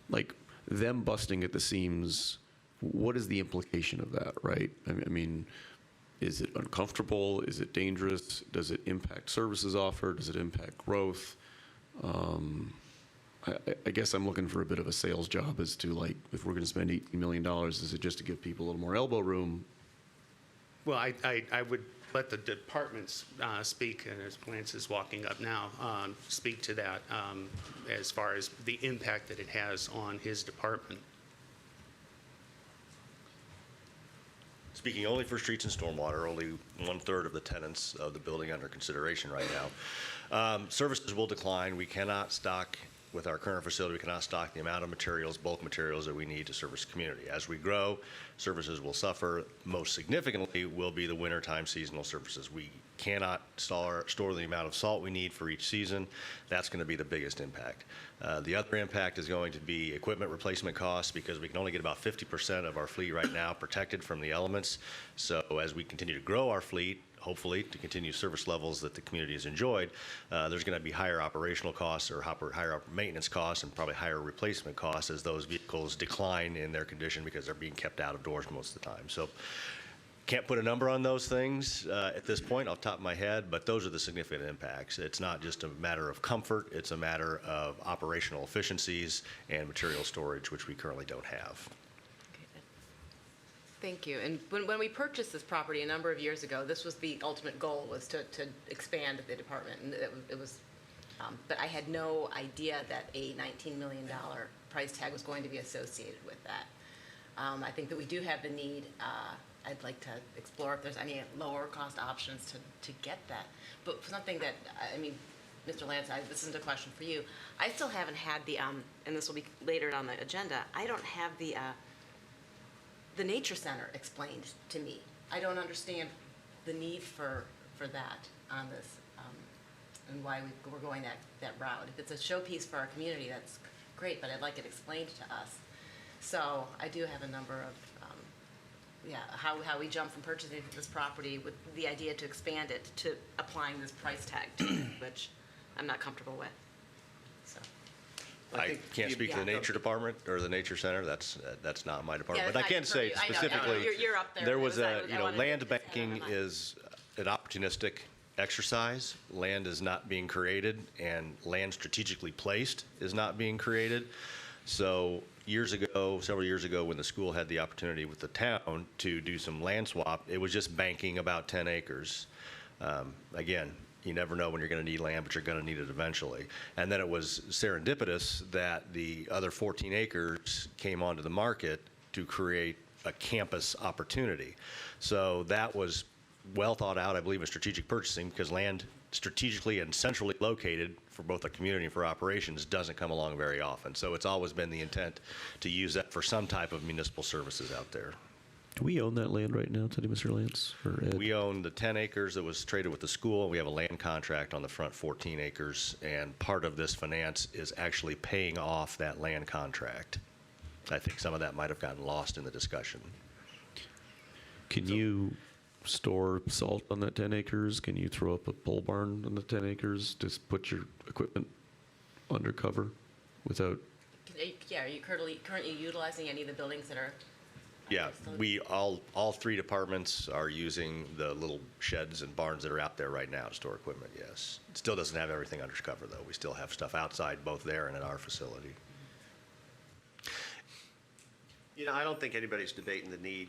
like, them busting at the seams, what is the implication of that, right? I mean, is it uncomfortable? Is it dangerous? Does it impact services offered? Does it impact growth? I guess I'm looking for a bit of a sales job as to, like, if we're going to spend $18 million, is it just to give people a little more elbow room? Well, I would let the departments speak, and as Lance is walking up now, speak to that as far as the impact that it has on his department. Speaking only for streets and stormwater, only 1/3 of the tenants of the building under consideration right now. Services will decline. We cannot stock, with our current facility, we cannot stock the amount of materials, bulk materials that we need to service the community. As we grow, services will suffer. Most significantly will be the wintertime seasonal services. We cannot store the amount of salt we need for each season. That's going to be the biggest impact. The other impact is going to be equipment replacement costs, because we can only get about 50% of our fleet right now protected from the elements. So as we continue to grow our fleet, hopefully to continue service levels that the community has enjoyed, there's going to be higher operational costs or higher maintenance costs, and probably higher replacement costs as those vehicles decline in their condition because they're being kept out of doors most of the time. So can't put a number on those things at this point off the top of my head, but those are the significant impacts. It's not just a matter of comfort, it's a matter of operational efficiencies and material storage, which we currently don't have. Thank you. And when we purchased this property a number of years ago, this was the ultimate goal, was to expand the department. And it was, but I had no idea that a $19 million price tag was going to be associated with that. I think that we do have the need. I'd like to explore if there's any lower cost options to get that. But something that, I mean, Mr. Lance, this isn't a question for you. I still haven't had the, and this will be later on the agenda, I don't have the nature center explained to me. I don't understand the need for that on this, and why we're going that route. If it's a showpiece for our community, that's great, but I'd like it explained to us. So I do have a number of how we jump from purchasing this property with the idea to expand it to applying this price tag to it, which I'm not comfortable with. So, I can't speak to the yeah. nature department or the nature center, that's not my department. Yeah, But I that's can not say your purview. I know, specifically, you're up there. there It was I land wanted to just have it on banking my mind. is an opportunistic exercise. Land is not being created, and land strategically placed is not being created. So several years ago, when the school had the opportunity with the town to do some land swap, it was just banking about 10 acres. Again, you never know when you're going to need land, but you're going to need it eventually. And then it was serendipitous that the other 14 acres came onto the market to create a campus opportunity. So that was well thought out, I believe, in strategic purchasing, because land strategically and centrally located for both the community and for operations doesn't come along very often. So it's always been the intent to use that for some type of municipal services out there. Do we own that land right now, today, Mr. Lance? Or Ed? We own the 10 acres that was traded with the school. We have a land contract on the front 14 acres, and part of this finance is actually paying off that land contract. I think some of that might have gotten lost in the discussion. Can you store salt on that 10 acres? Can you throw up a pole barn on the 10 acres? Just put your equipment under cover without? Yeah, are you currently utilizing any of the buildings that are? Yeah, all three departments are using the little sheds and barns that are out there right now to store equipment, yes. It still doesn't have everything under cover, though. We still have stuff outside, both there and at our facility. I don't think anybody's debating the need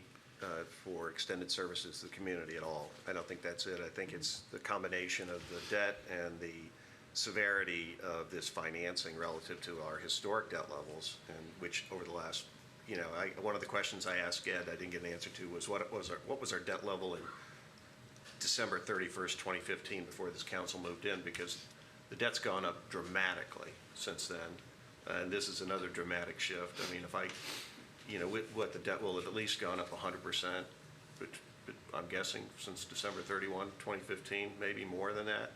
for extended services to the community at all. I don't think that's it. I think it's the combination of the debt and the severity of this financing relative to our historic debt levels, and which over the last, one of the questions I asked Ed, I didn't get an answer to, was what was our debt level in December 31st, 2015, before this council moved in, because the debt's gone up dramatically since then, and this is another dramatic shift. I mean, the debt will have at least gone up 100%, but I'm guessing since December 31, 2015, maybe more than that.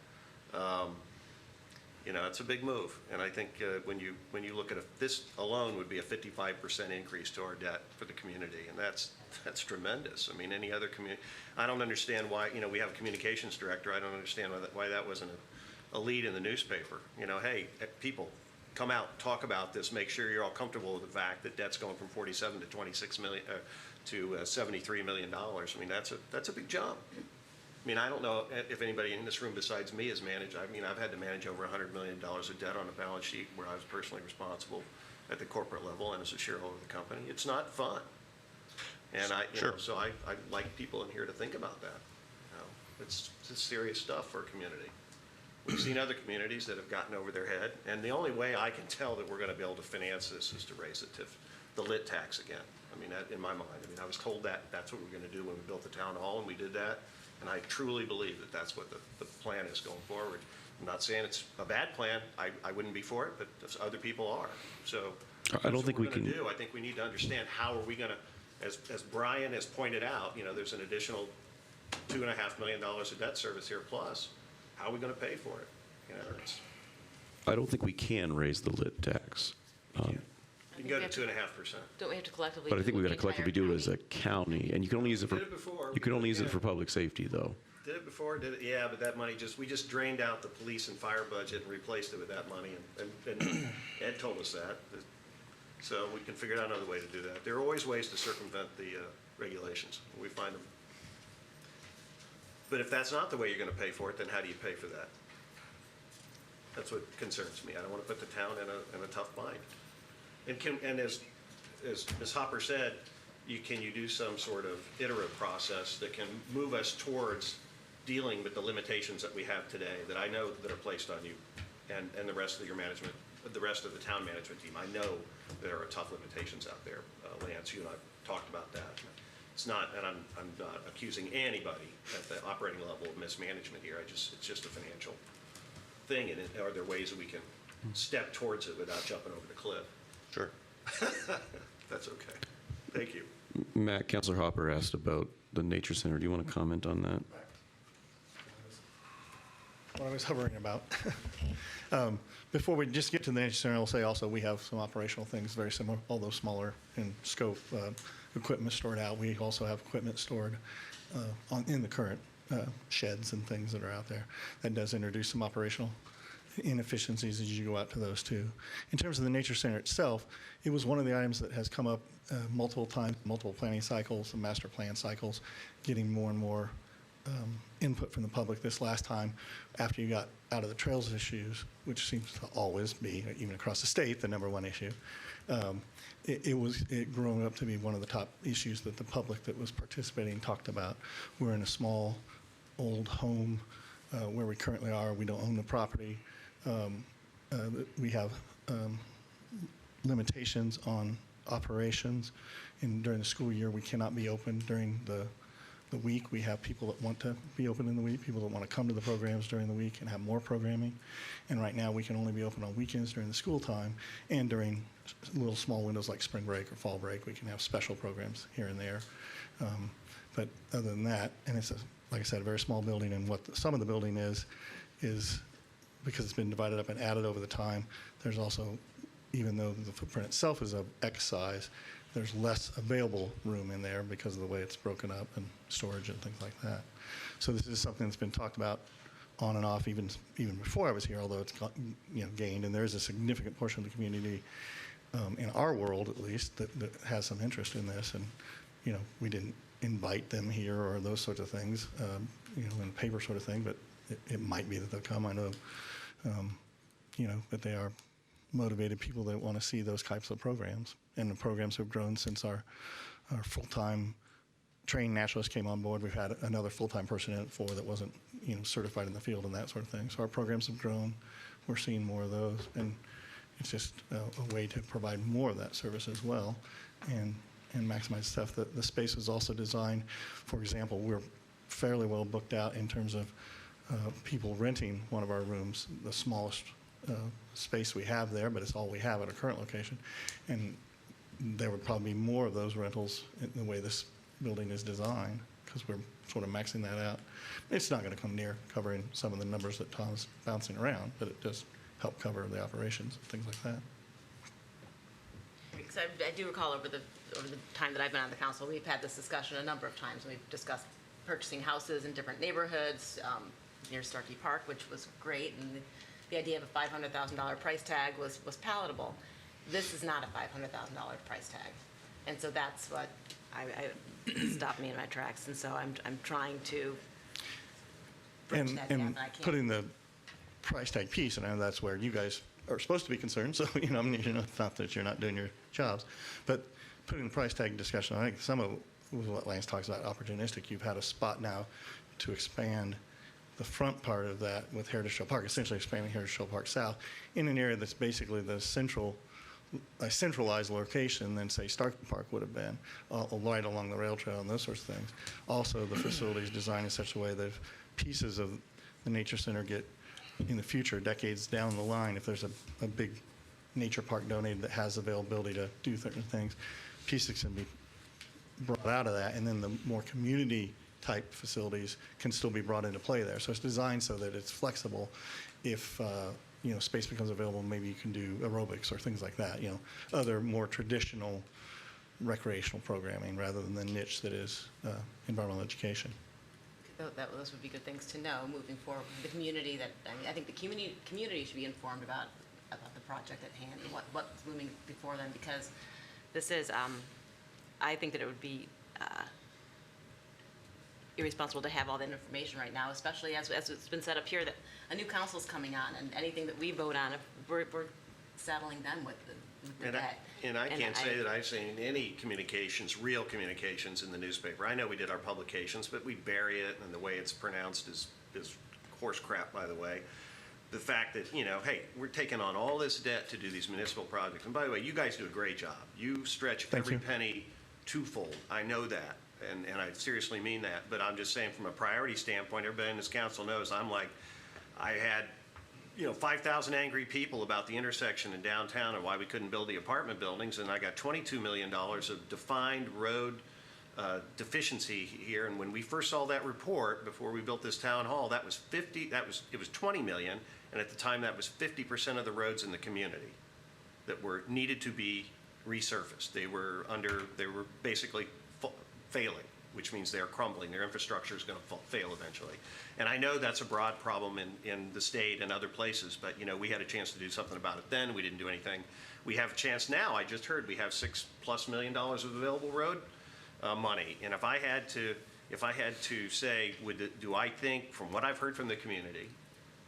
It's a big move, and I think when you look at this alone would be a 55% increase to our debt for the community, and that's tremendous. I mean, any other community, I don't understand why. We have a communications director. I don't understand why that wasn't a lead in the newspaper. Hey, people, come out, talk about this, make sure you're all comfortable with the fact that debt's going from 47 to 26 million to $73 million. I mean, that's a big jump. I mean, I don't know if anybody in this room besides me has managed. I mean, I've had to manage over $100 million of debt on a balance sheet where I was personally responsible at the corporate level and as a shareholder of the company. It's not fun. And so I like people in here to think about that. It's serious stuff for a community. We've seen other communities that have gotten over their head, and the only way I can tell that we're going to be able to finance this is to raise the lit tax again. I mean, in my mind, I was told that that's what we're going to do when we built the town hall, and we did that. And I truly believe that that's what the plan is going forward. I'm not saying it's a bad plan. I wouldn't be for it, but other people are. So I don't think we can. I think we need to understand how are we going to, as Brian has pointed out, there's an additional $2.5 million of debt service here plus. How are we going to pay for it? I don't think we can raise the lit tax. You can go to 2.5%. Don't we have to collectively? But I think we've got to the collectively do it as a county, and you can only use it for. Did it before. You can only use it for public safety, though. Did it before? Yeah, but that money we just drained out the police and fire budget and replaced it with that money, and Ed told us that. So we can figure out another way to do that. There are always ways to circumvent the regulations. We find them. But if that's not the way you're going to pay for it, then how do you pay for that? That's what concerns me. I don't want to put the town in a tough bind. And as Ms. Hopper said, can you do some sort of iterative process that can move us towards dealing with the limitations that we have today that I know that are placed on you and the rest of your management, the rest of the town management team. I know there are tough limitations out there. Lance, you and I talked about that. It's not, and I'm not accusing anybody at the operating level of mismanagement here. It's just a financial thing, and are there ways that we can step towards it without jumping over the cliff? Sure. That's okay. Thank you. Matt, Councilor Hopper asked about the Nature Center. Do you want to comment on that? What I was hovering about. Before we just get to the Nature Center, I'll say also we have some operational things very similar, although smaller in scope. equipment stored out. We also have equipment stored in the current sheds and things that are out there. That does introduce some operational inefficiencies as you go out to those too. In terms of the nature center itself, it was one of the items that has come up multiple times, multiple planning cycles and master plan cycles, getting more and more input from the public. This last time, after you got out of the trails issues, which seems to always be, even across the state, the number one issue, it grown up to be one of the top issues that the public that was participating talked about. We're in a small, old home where we currently are. We don't own the property. We have limitations on operations. And during the school year, we cannot be open during the week. We have people that want to be open in the week, people that want to come to the programs during the week and have more programming. And right now, we can only be open on weekends during the school time, and during little small windows like spring break or fall break, we can have special programs here and there. But other than that, and it's, like I said, a very small building, and what some of the building is because it's been divided up and added over the time, there's also, even though the footprint itself is of X size, there's less available room in there because of the way it's broken up and storage and things like that. So this is something that's been talked about on and off even before I was here, although it's gained, and there is a significant portion of the community in our world, at least, that has some interest in this. And we didn't invite them here or those sorts of things, in a paper sort of thing, but it might be that they'll come. I know, that they are motivated people that want to see those types of programs. And the programs have grown since our full-time trained naturalist came on board. We've had another full-time person in it before that wasn't, certified in the field and that sort of thing. So our programs have grown. We're seeing more of those. And it's just a way to provide more of that service as well and maximize stuff. The space was also designed, for example, we're fairly well booked out in terms of people renting one of our rooms, the smallest space we have there, but it's all we have at our current location. And there would probably be more of those rentals in the way this building is designed, because we're sort of maxing that out. It's not going to come near covering some of the numbers that Tom's bouncing around, but it does help cover the operations and things like that. Because I do recall over the time that I've been on the council, we've had this discussion a number of times. We've discussed purchasing houses in different neighborhoods near Starkey Park, which was great, and the idea of a $500,000 price tag was palatable. This is not a $500,000 price tag, and so that's what I stopped me in my tracks. And so I'm trying to bridge that gap, and I can't. Putting the price tag piece, and I know that's where you guys are supposed to be concerned. So it's not that you're not doing your jobs, but putting the price tag discussion, I think some of what Lance talks about opportunistic. You've had a spot now to expand the front part of that with Heritage Trail Park, essentially expanding Heritage Trail Park South in an area that's basically a centralized location than, say, Starkey Park would have been, right along the rail trail and those sorts of things. Also, the facility is designed in such a way that if pieces of the nature center get, in the future, decades down the line, if there's a big nature park donated that has availability to do certain things, pieces can be brought out of that, and then the more community type facilities can still be brought into play there. So it's designed so that it's flexible. If space becomes available, maybe you can do aerobics or things like that, other more traditional recreational programming rather than the niche that is environmental education. Those would be good things to know moving forward. The community I think the community should be informed about the project at hand and what's moving before them, because this is, I think that it would be irresponsible to have all that information right now, especially as it's been set up here that a new council's coming on, and anything that we vote on, we're saddling them with the debt. And I can't say that I've seen any real communications in the newspaper. I know we did our publications, but we bury it, and the way it's pronounced is horse crap, by the way. The fact that, hey, we're taking on all this debt to do these municipal projects. And by the way, you guys do a great job. You stretch every penny twofold. I know that, and I seriously mean that. But I'm just saying, from a priority standpoint, everybody in this council knows I had 5,000 angry people about the intersection in downtown and why we couldn't build the apartment buildings, and I got $22 million of defined road deficiency here. And when we first saw that report before we built this town hall, it was 20 million, and at the time that was 50% of the roads in the community that needed to be resurfaced. They were basically failing, which means they're crumbling. Their infrastructure is going to fail eventually. And I know that's a broad problem in the state and other places, but we had a chance to do something about it then. We didn't do anything. We have a chance now. I just heard we have $6+ million of available road money. And if I had to say, do I think, from what I've heard from the community,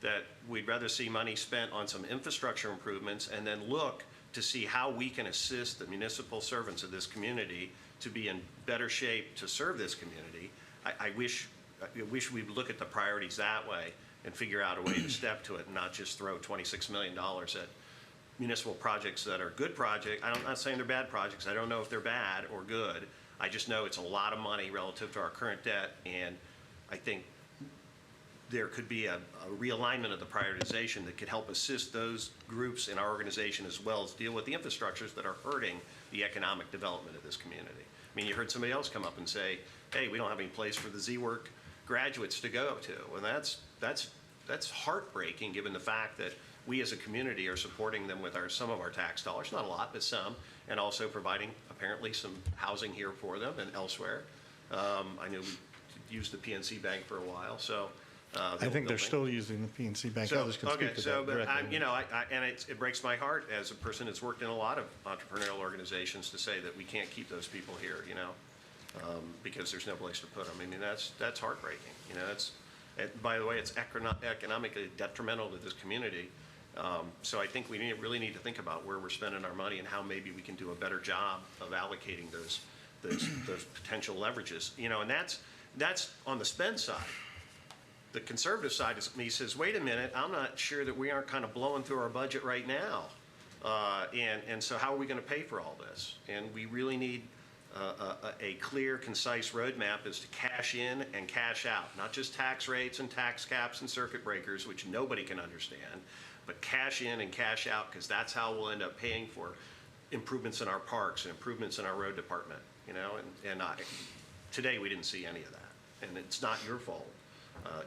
that we'd rather see money spent on some infrastructure improvements and then look to see how we can assist the municipal servants of this community to be in better shape to serve this community. I wish we'd look at the priorities that way and figure out a way to step to it and not just throw $26 million at municipal projects that are good projects. I'm not saying they're bad projects. I don't know if they're bad or good. I just know it's a lot of money relative to our current debt, and I think there could be a realignment of the prioritization that could help assist those groups in our organization as well as deal with the infrastructures that are hurting the economic development of this community. I mean, you heard somebody else come up and say, hey, we don't have any place for the Z-Work graduates to go to. And that's heartbreaking given the fact that we as a community are supporting them with some of our tax dollars, not a lot, but some, and also providing apparently some housing here for them and elsewhere. I know we used the PNC Bank for a while, so. I think they're still using the PNC Bank. So, Others can speak to that but directly. and it breaks my heart as a person that's worked in a lot of entrepreneurial organizations to say that we can't keep those people here, because there's no place to put them. I mean, that's heartbreaking. By the way, it's economically detrimental to this community. So I think we really need to think about where we're spending our money and how maybe we can do a better job of allocating those potential leverages. And that's on the spend side. The conservative side of me says, wait a minute, I'm not sure that we aren't kind of blowing through our budget right now. And so how are we going to pay for all this? And we really need a clear, concise roadmap as to cash in and cash out, not just tax rates and tax caps and circuit breakers, which nobody can understand, but cash in and cash out, because that's how we'll end up paying for improvements in our parks and improvements in our road department. Today we didn't see any of that, and it's not your fault.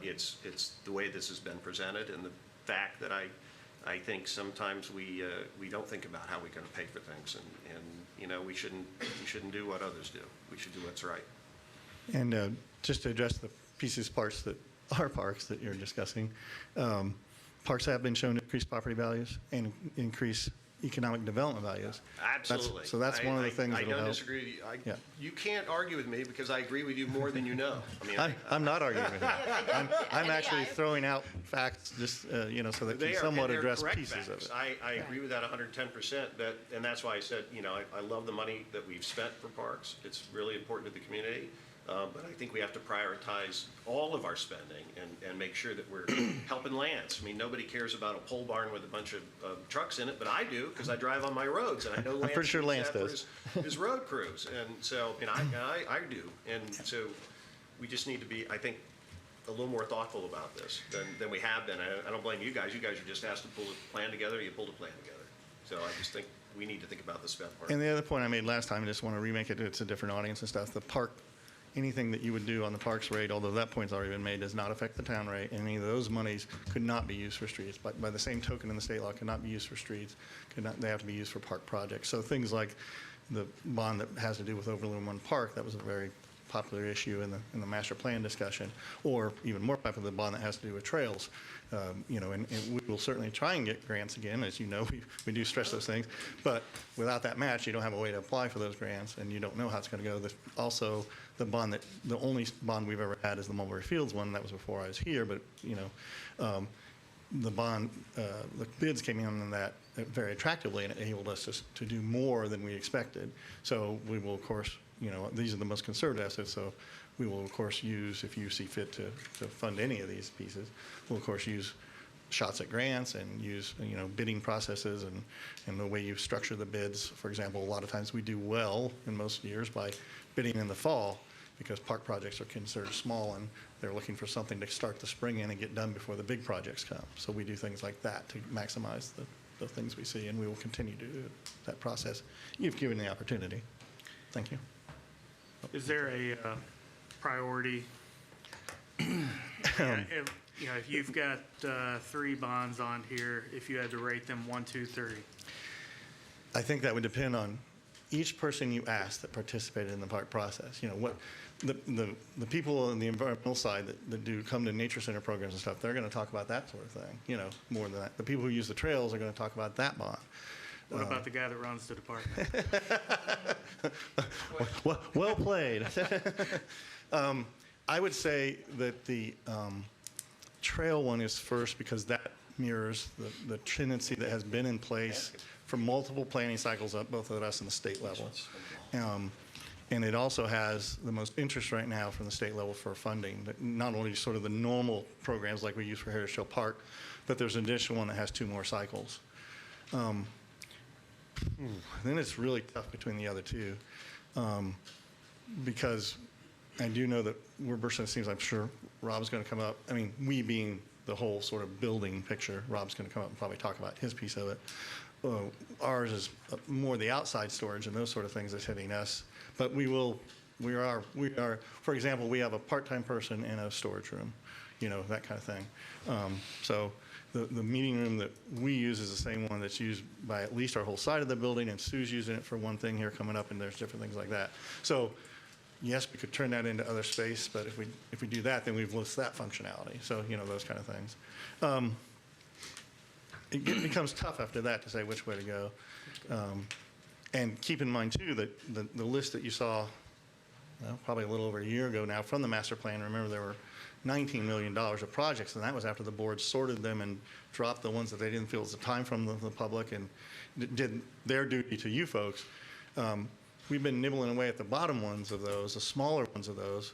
It's the way this has been presented, and the fact that I think sometimes we don't think about how we're going to pay for things, and we shouldn't do what others do. We should do what's right. And just to address the parts that are parks that you're discussing, parks have been shown to increase property values and increase economic development values. Absolutely. That's one of the things I that'll don't help. disagree with you. Yeah. You can't argue with me because I agree with you more than you know. I mean, I'm not arguing with you. I'm actually throwing out facts just, so that They can are, somewhat and they're address correct pieces facts. of it. I agree with that 110%, and that's why I said, I love the money that we've spent for parks. It's really important to the community. But I think we have to prioritize all of our spending and make sure that we're helping Lance. I mean, nobody cares about a pole barn with a bunch of trucks in it, but I do because I drive on my roads, and I know Lance pretty sure needs Lance that for does. his road crews. And so, I do. And so we just need to be, I think, a little more thoughtful about this than we have been. I don't blame you guys. You guys are just asked to pull a plan together. You pulled a plan together. So I just think we need to think about the spend part. And the other point I made last time, I just want to remake it. It's a different audience and stuff. The park, anything that you would do on the parks rate, although that point's already been made, does not affect the town rate. And any of those monies could not be used for streets. But by the same token in the state law, could not be used for streets. They have to be used for park projects. So things like the bond that has to do with Overland One Park, that was a very popular issue in the master plan discussion, or even more popular, the bond that has to do with trails. And we will certainly try and get grants again. As you know, we do stress those things. But without that match, you don't have a way to apply for those grants, and you don't know how it's going to go. Also, the only bond we've ever had is the Mulberry Fields one. That was before I was here, but, the bond, the bids came in on that very attractively, and it enabled us to do more than we expected. So we will, of course, these are the most conservative assets, so we will, of course, use, if you see fit to fund any of these pieces, we'll, of course, use shots at grants and use, bidding processes and the way you structure the bids. For example, a lot of times we do well in most years by bidding in the fall because park projects are considered small and they're looking for something to start the spring in and get done before the big projects come. So we do things like that to maximize the things we see, and we will continue to do that process. You've given the opportunity. Thank you. Is there a priority? If you've got 3 bonds on here, if you had to rate them 1, 2, 3. I think that would depend on each person you ask that participated in the park process, what the people on the environmental side that do come to nature center programs and stuff, they're going to talk about that sort of thing, more than that. The people who use the trails are going to talk about that bond. What about the guy that runs the department? Well played. I would say that the trail one is first because that mirrors the tendency that has been in place for multiple planning cycles at both at us and the state level. And it also has the most interest right now from the state level for funding, not only sort of the normal programs like we use for Heritage Trail Park, but there's an additional one that has 2 more cycles. Then it's really tough between the other two, because I do know that we're bursting at seams. I'm sure Rob's going to come up. I mean, we being the whole sort of building picture, Rob's going to come up and probably talk about his piece of it. Ours is more the outside storage and those sort of things that's hitting us. But we are, for example, we have a part-time person in a storage room, that kind of thing. So the meeting room that we use is the same one that's used by at least our whole side of the building, and Sue's using it for one thing here coming up, and there's different things like that. So yes, we could turn that into other space, but if we do that, then we've lost that functionality. So, those kind of things. It becomes tough after that to say which way to go. And keep in mind, too, that the list that you saw, probably a little over a year ago now from the master plan, remember there were $19 million of projects, and that was after the board sorted them and dropped the ones that they didn't feel was the time from the public and did their duty to you folks. We've been nibbling away at the bottom ones of those, the smaller ones of those,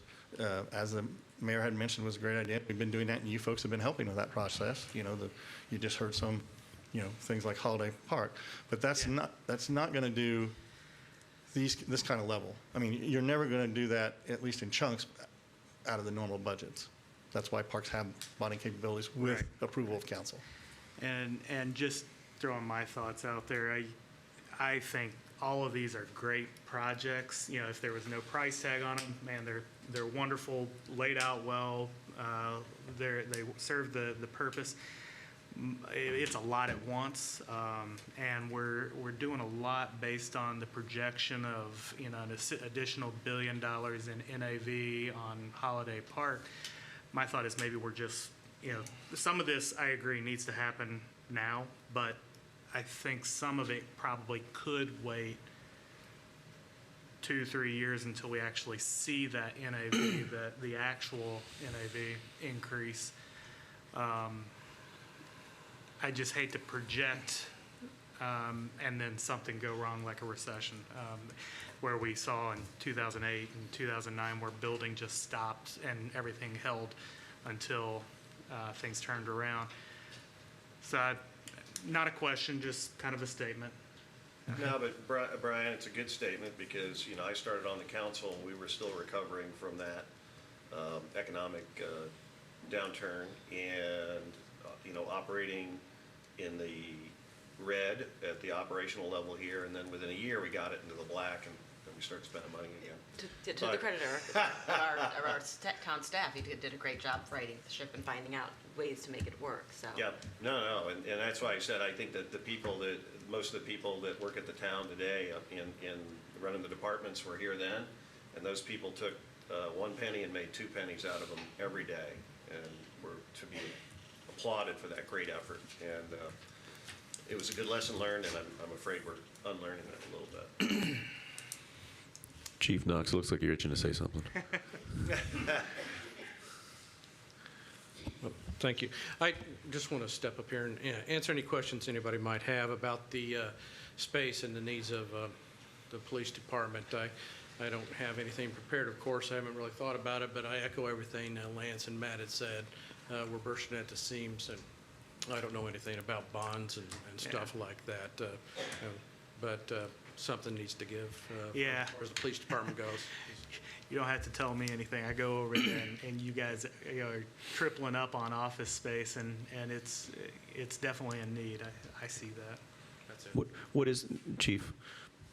as the mayor had mentioned was a great idea. We've been doing that, and you folks have been helping with that process. You just heard some, things like Holiday Park, but that's not going to do this kind of level. I mean, you're never going to do that, at least in chunks, out of the normal budgets. That's why parks have bonding capabilities with approval of council. And just throwing my thoughts out there, I think all of these are great projects. If there was no price tag on them, man, they're wonderful, laid out well. They serve the purpose. It's a lot at once, and we're doing a lot based on the projection of an additional $1 billion in NAV on Holiday Park. My thought is maybe we're just some of this, I agree, needs to happen now, but I think some of it probably could wait 2-3 years until we actually see that NAV, the actual NAV increase. I just hate to project and then something go wrong like a recession, where we saw in 2008 and 2009 where building just stopped and everything held until things turned around. So not a question, just kind of a statement. No, but Brian, it's a good statement because, I started on the council and we were still recovering from that economic downturn and, operating in the red at the operational level here. And then within a year, we got it into the black and then we started spending money again. To the credit of our town staff, he did a great job righting the ship and finding out ways to make it work. So Yeah, no, and that's why I said I think that most of the people that work at the town today in running the departments were here then, and those people took 1 penny and made 2 pennies out of them every day, and were to be applauded for that great effort. And it was a good lesson learned, and I'm afraid we're unlearning it a little bit. Chief Knox, it looks like you're itching to say something. Thank you. I just want to step up here and answer any questions anybody might have about the space and the needs of the police department. I don't have anything prepared, of course. I haven't really thought about it, but I echo everything Lance and Matt had said. We're bursting at the seams, and I don't know anything about bonds and stuff like that. But something needs to give as far as the police department goes. You don't have to tell me anything. I go over there and you guys are tripling up on office space, and it's definitely a need. I see that. That's it. What is, Chief,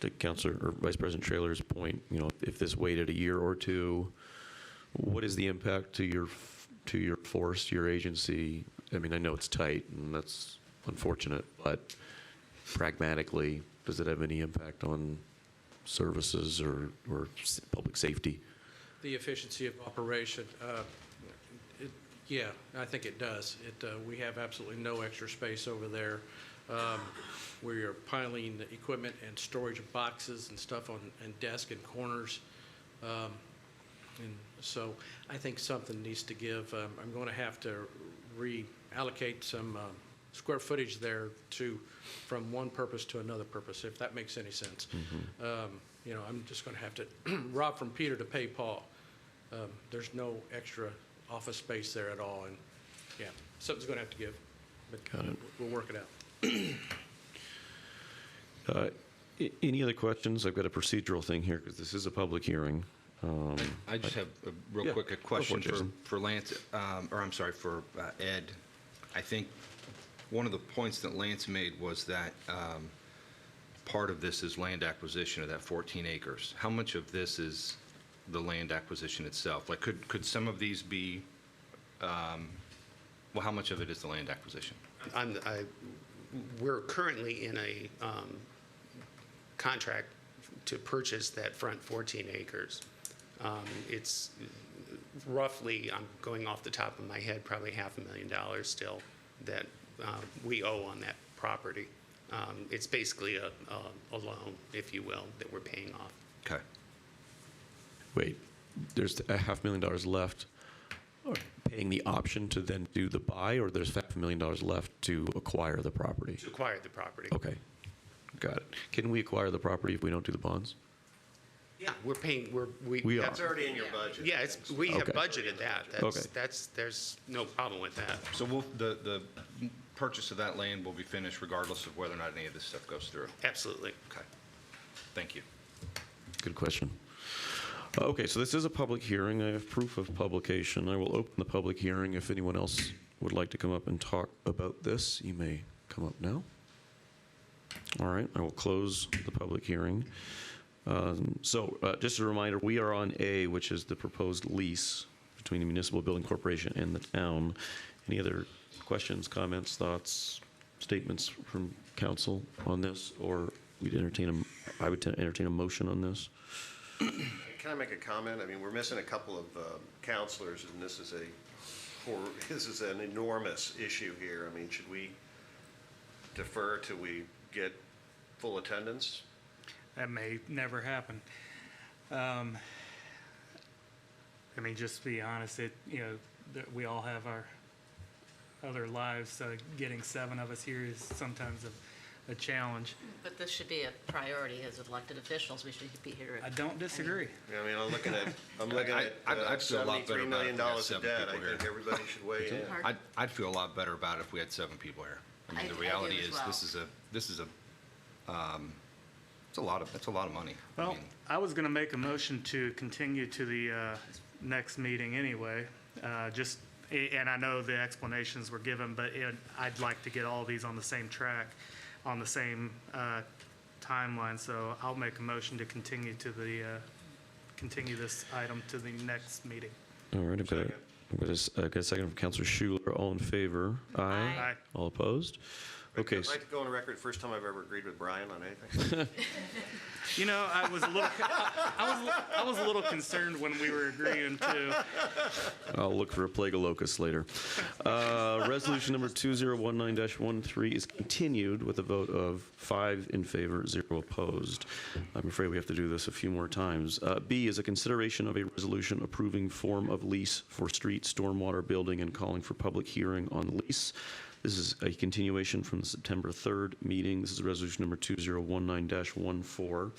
to Councilor or Vice President Traylor's point, if this waited a year or two, what is the impact to your force, your agency? I mean, I know it's tight and that's unfortunate, but pragmatically, does it have any impact on services or public safety? The efficiency of operation, yeah, I think it does. We have absolutely no extra space over there. We are piling the equipment and storage of boxes and stuff on and desk and corners. And so I think something needs to give. I'm going to have to reallocate some square footage there from one purpose to another purpose, if that makes any sense. I'm just going to have to rob from Peter to pay Paul. There's no extra office space there at all, and yeah, something's going to have to give, but Got it. we'll work it out. Any other questions? I've got a procedural thing here because this is a public hearing. I just have a real Yeah, quick go for it, question Jason. for Lance, or I'm sorry, for Ed. I think one of the points that Lance made was that part of this is land acquisition of that 14 acres. How much of this is the land acquisition itself? Like, could some of these be, well, how much of it is the land acquisition? We're currently in a contract to purchase that front 14 acres. It's roughly, I'm going off the top of my head, probably $500,000 still that we owe on that property. It's basically a loan, if you will, that we're paying off. Okay. Wait, there's $500,000 left paying the option to then do the buy, or there's $500,000 left to acquire the property? To acquire the property. Okay, got it. Can we acquire the property if we don't do the bonds? Yeah, we're paying, We are. That's already in your budget. Yeah, we have Okay. budgeted that. Okay. There's no problem with that. So the purchase of that land will be finished regardless of whether or not any of this stuff goes through? Absolutely. Okay. Thank you. Good question. Okay, so this is a public hearing. I have proof of publication. I will open the public hearing. If anyone else would like to come up and talk about this, you may come up now. All right, I will close the public hearing. Just a reminder, we are on A, which is the proposed lease between the Municipal Building Corporation and the town. Any other questions, comments, thoughts, statements from council on this? Or I would entertain a motion on this. Can I make a comment? I mean, we're missing a couple of counselors, and this is an enormous issue here. I mean, should we defer till we get full attendance? That may never happen. I mean, just to be honest, we all have our other lives, so getting 7 of us here is sometimes a challenge. But this should be a priority as elected officials. We should be here. I don't disagree. I mean, I'm looking at I'd feel a lot better $73 about it million if we had of 7 debt. I people here. think everybody should weigh in. I'd feel a lot better about it if we had 7 people here. I mean, I the do reality as is, well. that's a lot of money. I Well, mean, I was going to make a motion to continue to the next meeting anyway. And I know the explanations were given, but I'd like to get all these on the same track, on the same timeline. So I'll make a motion to continue continue this item to the next meeting. All right, I've got a second from Councilor Schuler. All in favor? Aye. Aye. All opposed? Okay. I'd like to go on the record, first time I've ever agreed with Brian on anything. You know, I was a little concerned when we were agreeing to. I'll look for a plague of locusts later. Resolution number 2019-13 is continued with a vote of 5 in favor, 0 opposed. I'm afraid we have to do this a few more times. B is a consideration of a resolution approving form of lease for street, stormwater, building, and calling for public hearing on the lease. This is a continuation from the September 3rd meeting. This is resolution number 2019-14.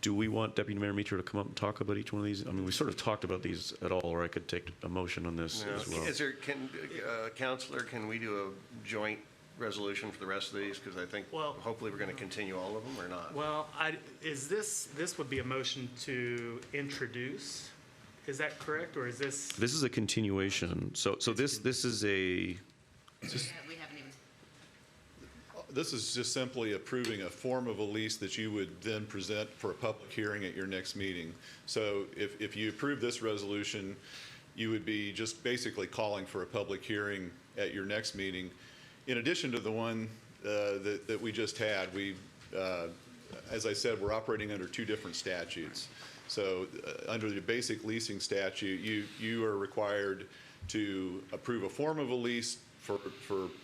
Do we want Deputy Mayor Meacher to come up and talk about each one of these? I mean, we sort of talked about these at all, or I could take a motion on this as well. Counselor, can we do a joint resolution for the rest of these? Because I think hopefully we're going to continue all of them, or not? Well, this would be a motion to introduce. Is that correct, or is this? This is a continuation. So this is a. We haven't even. This is just simply approving a form of a lease that you would then present for a public hearing at your next meeting. So if you approve this resolution, you would be just basically calling for a public hearing at your next meeting. In addition to the one that we just had, we as I said, we're operating under two different statutes. So under the basic leasing statute, you are required to approve a form of a lease for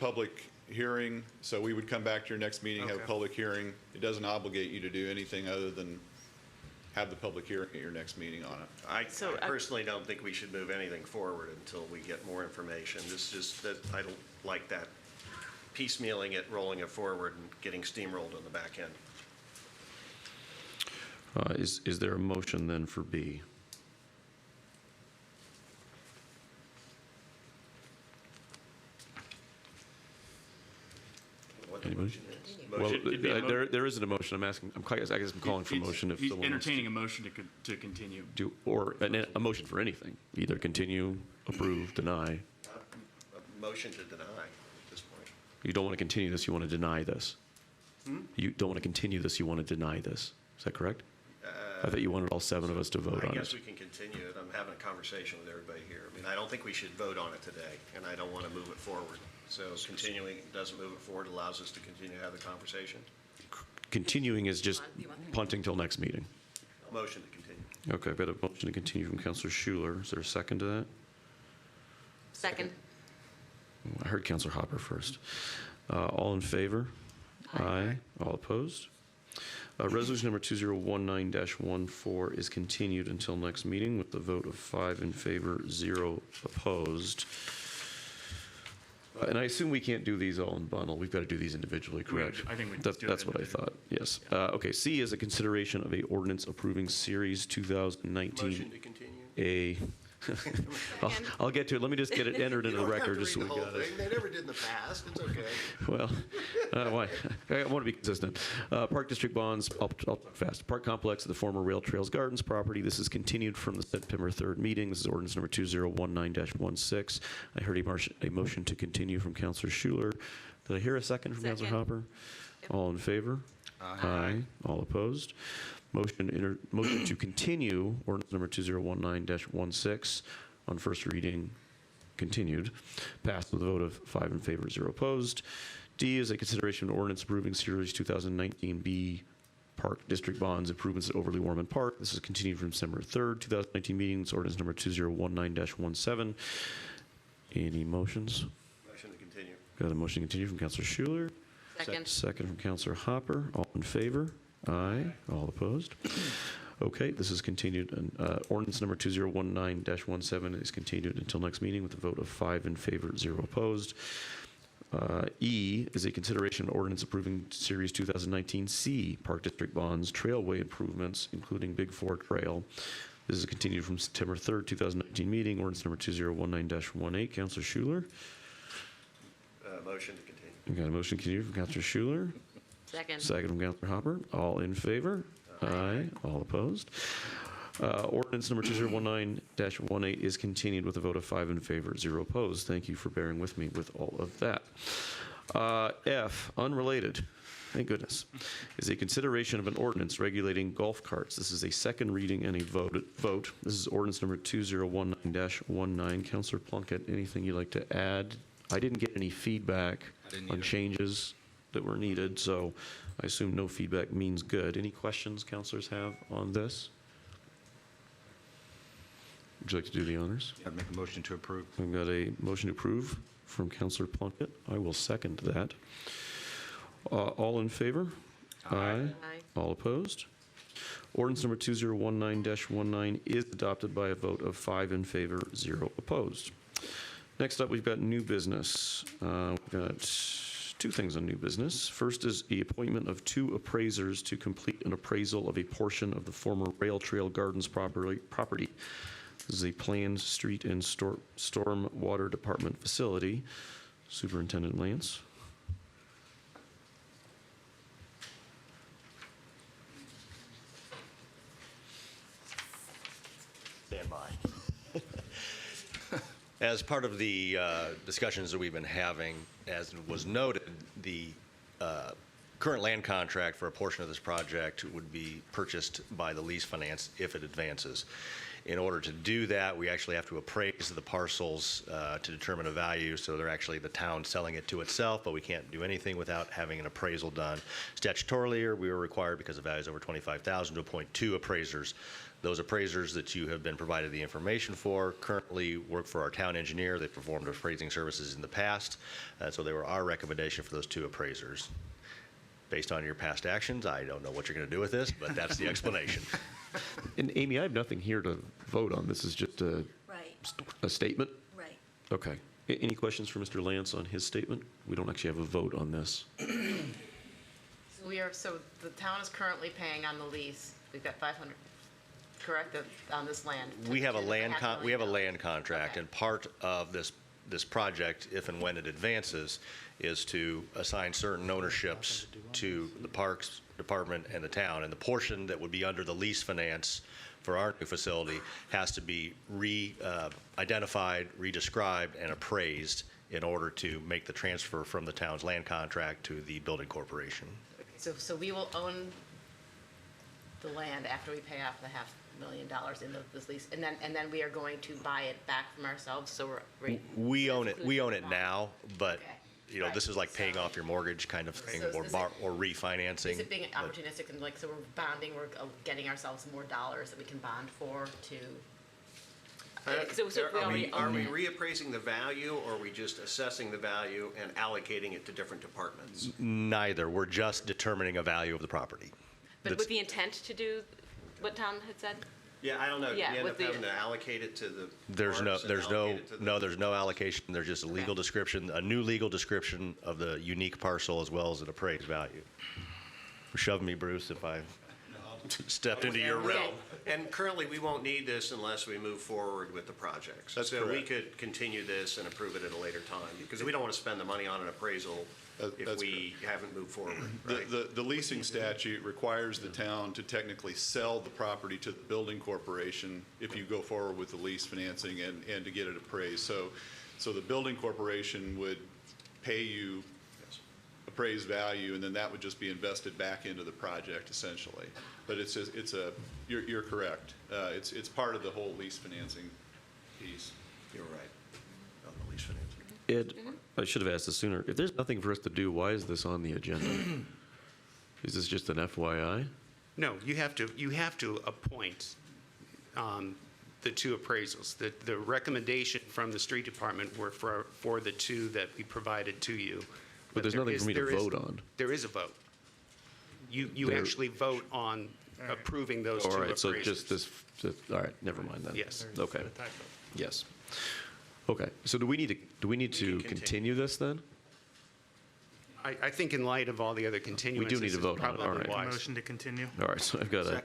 public hearing. So we would come back to your next meeting, have a public hearing. It doesn't obligate you to do anything other than have the public hearing at your next meeting on it. I personally don't think we should move anything forward until we get more information. This is just that I don't like that piecemealing it, rolling it forward, and getting steamrolled on the back end. Is there a motion then for B? What the Anybody? motion is. Well, It'd be a there isn't a motion. I guess I'm calling for a motion if He's someone wants entertaining a motion to continue. to, or a motion for anything, either continue, approve, deny. A motion to deny at this point. You don't want to continue this, you want to deny this. You don't want to continue this, you want to deny this. Is that correct? I thought you wanted all 7 of us to vote I on guess it. we can continue it. I'm having a conversation with everybody here. I mean, I don't think we should vote on it today, and I don't want to move it forward. So continuing doesn't move it forward, allows us to continue to have the conversation. Continuing is just punting till next meeting. Motion to continue. Okay, I've got a motion to continue from Counselor Schuler. Is there a second to that? Second. I heard Counselor Hopper first. All in favor? Aye. All opposed? Resolution number 2019-14 is continued until next meeting with the vote of 5 in favor, 0 opposed. And I assume we can't do these all in bundle. We've got to do these individually, correct? I think we That's do that's that what I thought, yes. Okay, C is a consideration of a ordinance approving Series 2019. Motion to continue. I'll get to it. Let me just get it entered into the record just so we got it. They never did in the past. It's okay. Well, why? I want to be consistent. Park District bonds, I'll talk fast. Park complex of the former Rail Trails Gardens property. This is continued from the September 3rd meeting. This is ordinance number 2019-16. I heard a motion to continue from Counselor Schuler. Did I hear a second from Counselor Hopper? All in favor? Aye. All opposed? Motion to continue ordinance number 2019-16 on first reading continued. Passed with a vote of 5 in favor, 0 opposed. D is a consideration of ordinance approving Series 2019B Park District bonds improvements at Overly Warman Park. This is continued from December 3rd, 2019 meetings, ordinance number 2019-17. Any motions? Motion to continue. Got a motion to continue from Counselor Schuler. Second. Second from Counselor Hopper. All in favor? Aye. All opposed? Okay, this is continued. Ordinance number 2019-17 is continued until next meeting with a vote of 5 in favor, 0 opposed. E is a consideration of ordinance approving Series 2019C Park District bonds, trailway improvements, including Big Four Trail. This is continued from September 3rd, 2019 meeting, ordinance number 2019-18. Counselor Schuler. Motion to continue. We got a motion continued from Counselor Schuler. Second. Second from Counselor Hopper. All in favor? Aye. All opposed? Ordinance number 2019-18 is continued with a vote of 5 in favor, 0 opposed. Thank you for bearing with me with all of that. F, unrelated, thank goodness, is a consideration of an ordinance regulating golf carts. This is a second reading and a vote. This is ordinance number 2019-19. Counselor Plunkett, anything you'd like to add? I didn't get any feedback on changes that were needed, so I assume no feedback means good. Any questions counselors have on this? Would you like to do the honors? I'd make a motion to approve. I've got a motion to approve from Counselor Plunkett. I will second that. All in favor? Aye. All opposed? Ordinance number 2019-19 is adopted by a vote of 5 in favor, 0 opposed. Next up, we've got new business. We've got 2 things on new business. First is the appointment of 2 appraisers to complete an appraisal of a portion of the former Rail Trail Gardens property. This is a planned street and storm water department facility. Superintendent Lance. Stand by. As part of the discussions that we've been having, as was noted, the current land contract for a portion of this project would be purchased by the lease finance if it advances. In order to do that, we actually have to appraise the parcels to determine a value, so they're actually the town selling it to itself, but we can't do anything without having an appraisal done. Statutorily, we were required, because the value is over $25,000, to appoint 2 appraisers. Those appraisers that you have been provided the information for currently work for our town engineer. They performed appraising services in the past, so they were our recommendation for those 2 appraisers. Based on your past actions, I don't know what you're going to do with this, but that's the explanation. And Amy, I have nothing here to vote on. This is just a statement? Right. Okay. Any questions for Mr. Lance on his statement? We don't actually have a vote on this. So the town is currently paying on the lease, we've got 500, correct, on this land? We have a $10.5 we have a million. land contract, Okay. and part of this project, if and when it advances, is to assign certain ownerships to the Parks Department and the town. And the portion that would be under the lease finance for our new facility has to be identified, re-described, and appraised in order to make the transfer from the town's land contract to the building corporation. So we will own the land after we pay off the $500,000 in this lease, and then we are going to buy it back from ourselves, so we're. We own it now, but, Okay. you know, this is like paying off your mortgage kind of thing, So is or refinancing. Is it being but- opportunistic and so we're bonding, we're getting ourselves more dollars that we can bond for to? So we already Are own we it. reappraising the value, or are we just assessing the value and allocating it to different departments? Neither. We're just determining a value of the property. But with the intent to do what Tom had said? Yeah, I don't know. Do Yeah, you end with up the- having to allocate it to the There's no, parks and there's no, allocate it to the- no, there's no allocation. There's just a legal description, a new legal description of the unique parcel as well as an appraised value. Shove me, Bruce, if I've stepped into your realm. And currently, we won't need this unless we move forward with the projects. That's So we correct. could continue this and approve it at a later time, because we don't want to spend the money on an appraisal if That's we haven't moved forward, right? The leasing statute requires the town to technically sell the property to the building corporation if you go forward with the lease financing and to get it appraised. So the building corporation would pay you appraised value, and then that would just be invested back into the project essentially. But you're correct. It's part of the whole lease financing piece. You're right, on the lease financing. Ed, I should have asked this sooner. If there's nothing for us to do, why is this on the agenda? Is this just an FYI? No, you have to appoint the 2 appraisals. The recommendation from the street department were for the 2 that we provided to you. But there's nothing for me to vote on. There is a vote. You There- actually vote on approving those 2 All appraisals. right, so just this, all right, never mind then. Yes. Okay. Yes. Okay, so do we need to continue this then? I think in light of all the other continuances. need to vote on it, all probably right. wise. Motion to continue. All right, so I've got a,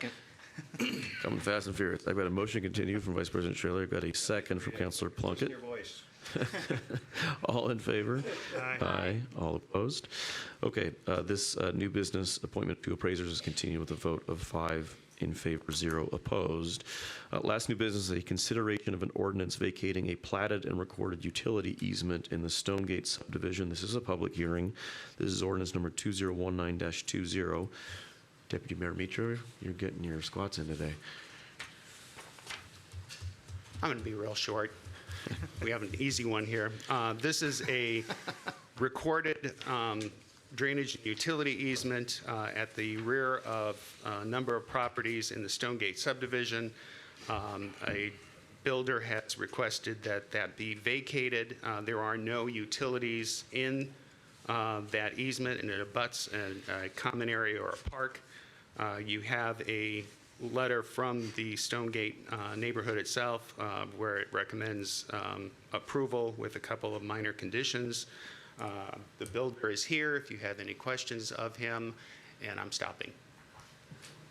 coming fast and furious. I've got a motion to continue from Vice President Schrader. I've got a second from Councilor Plunkett. Your voice. All in favor? Aye. All opposed? Okay, this new business appointment to appraisers is continued with a vote of 5 in favor, 0 opposed. Last new business is a consideration of an ordinance vacating a platted and recorded utility easement in the Stonegate subdivision. This is a public hearing. This is ordinance number 2019-20. Deputy Mayor Mitra, you're getting your squats in today. I'm going to be real short. We have an easy one here. This is a recorded drainage and utility easement at the rear of a number of properties in the Stonegate subdivision. A builder has requested that be vacated. There are no utilities in that easement, and it abuts a common area or a park. You have a letter from the Stonegate neighborhood itself where it recommends approval with a couple of minor conditions. The builder is here if you have any questions of him, and I'm stopping.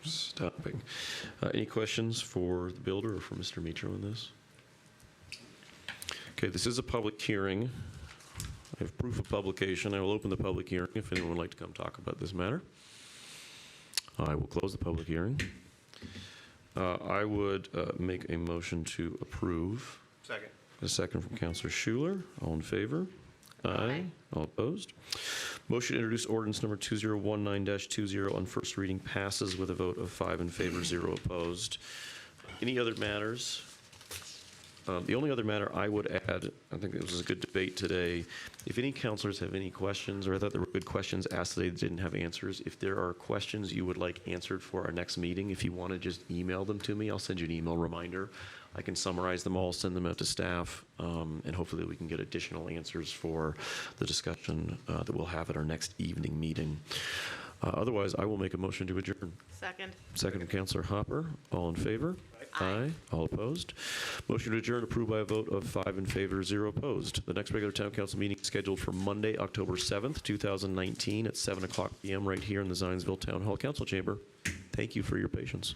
Stopping. Any questions for the builder or for Mr. Mitra on this? Okay, this is a public hearing. I have proof of publication. I will open the public hearing if anyone would like to come talk about this matter. I will close the public hearing. I would make a motion to approve. Second. A second from Councilor Schuler. All in favor? Aye. All opposed? Motion to introduce ordinance number 2019-20 on first reading passes with a vote of 5 in favor, 0 opposed. Any other matters? The only other matter I would add, I think it was a good debate today. If any counselors have any questions, or I thought there were good questions asked today that didn't have answers, if there are questions you would like answered for our next meeting, if you want to just email them to me, I'll send you an email reminder. I can summarize them all, send them out to staff, and hopefully we can get additional answers for the discussion that we'll have at our next evening meeting. Otherwise, I will make a motion to adjourn. Second. Second from Councilor Hopper. All in favor? Aye. All opposed? Motion to adjourn approved by a vote of 5 in favor, 0 opposed. The next regular town council meeting is scheduled for Monday, October 7th, 2019 at 7 o'clock p.m. right here in the Zionsville Town Hall Council Chamber. Thank you for your patience.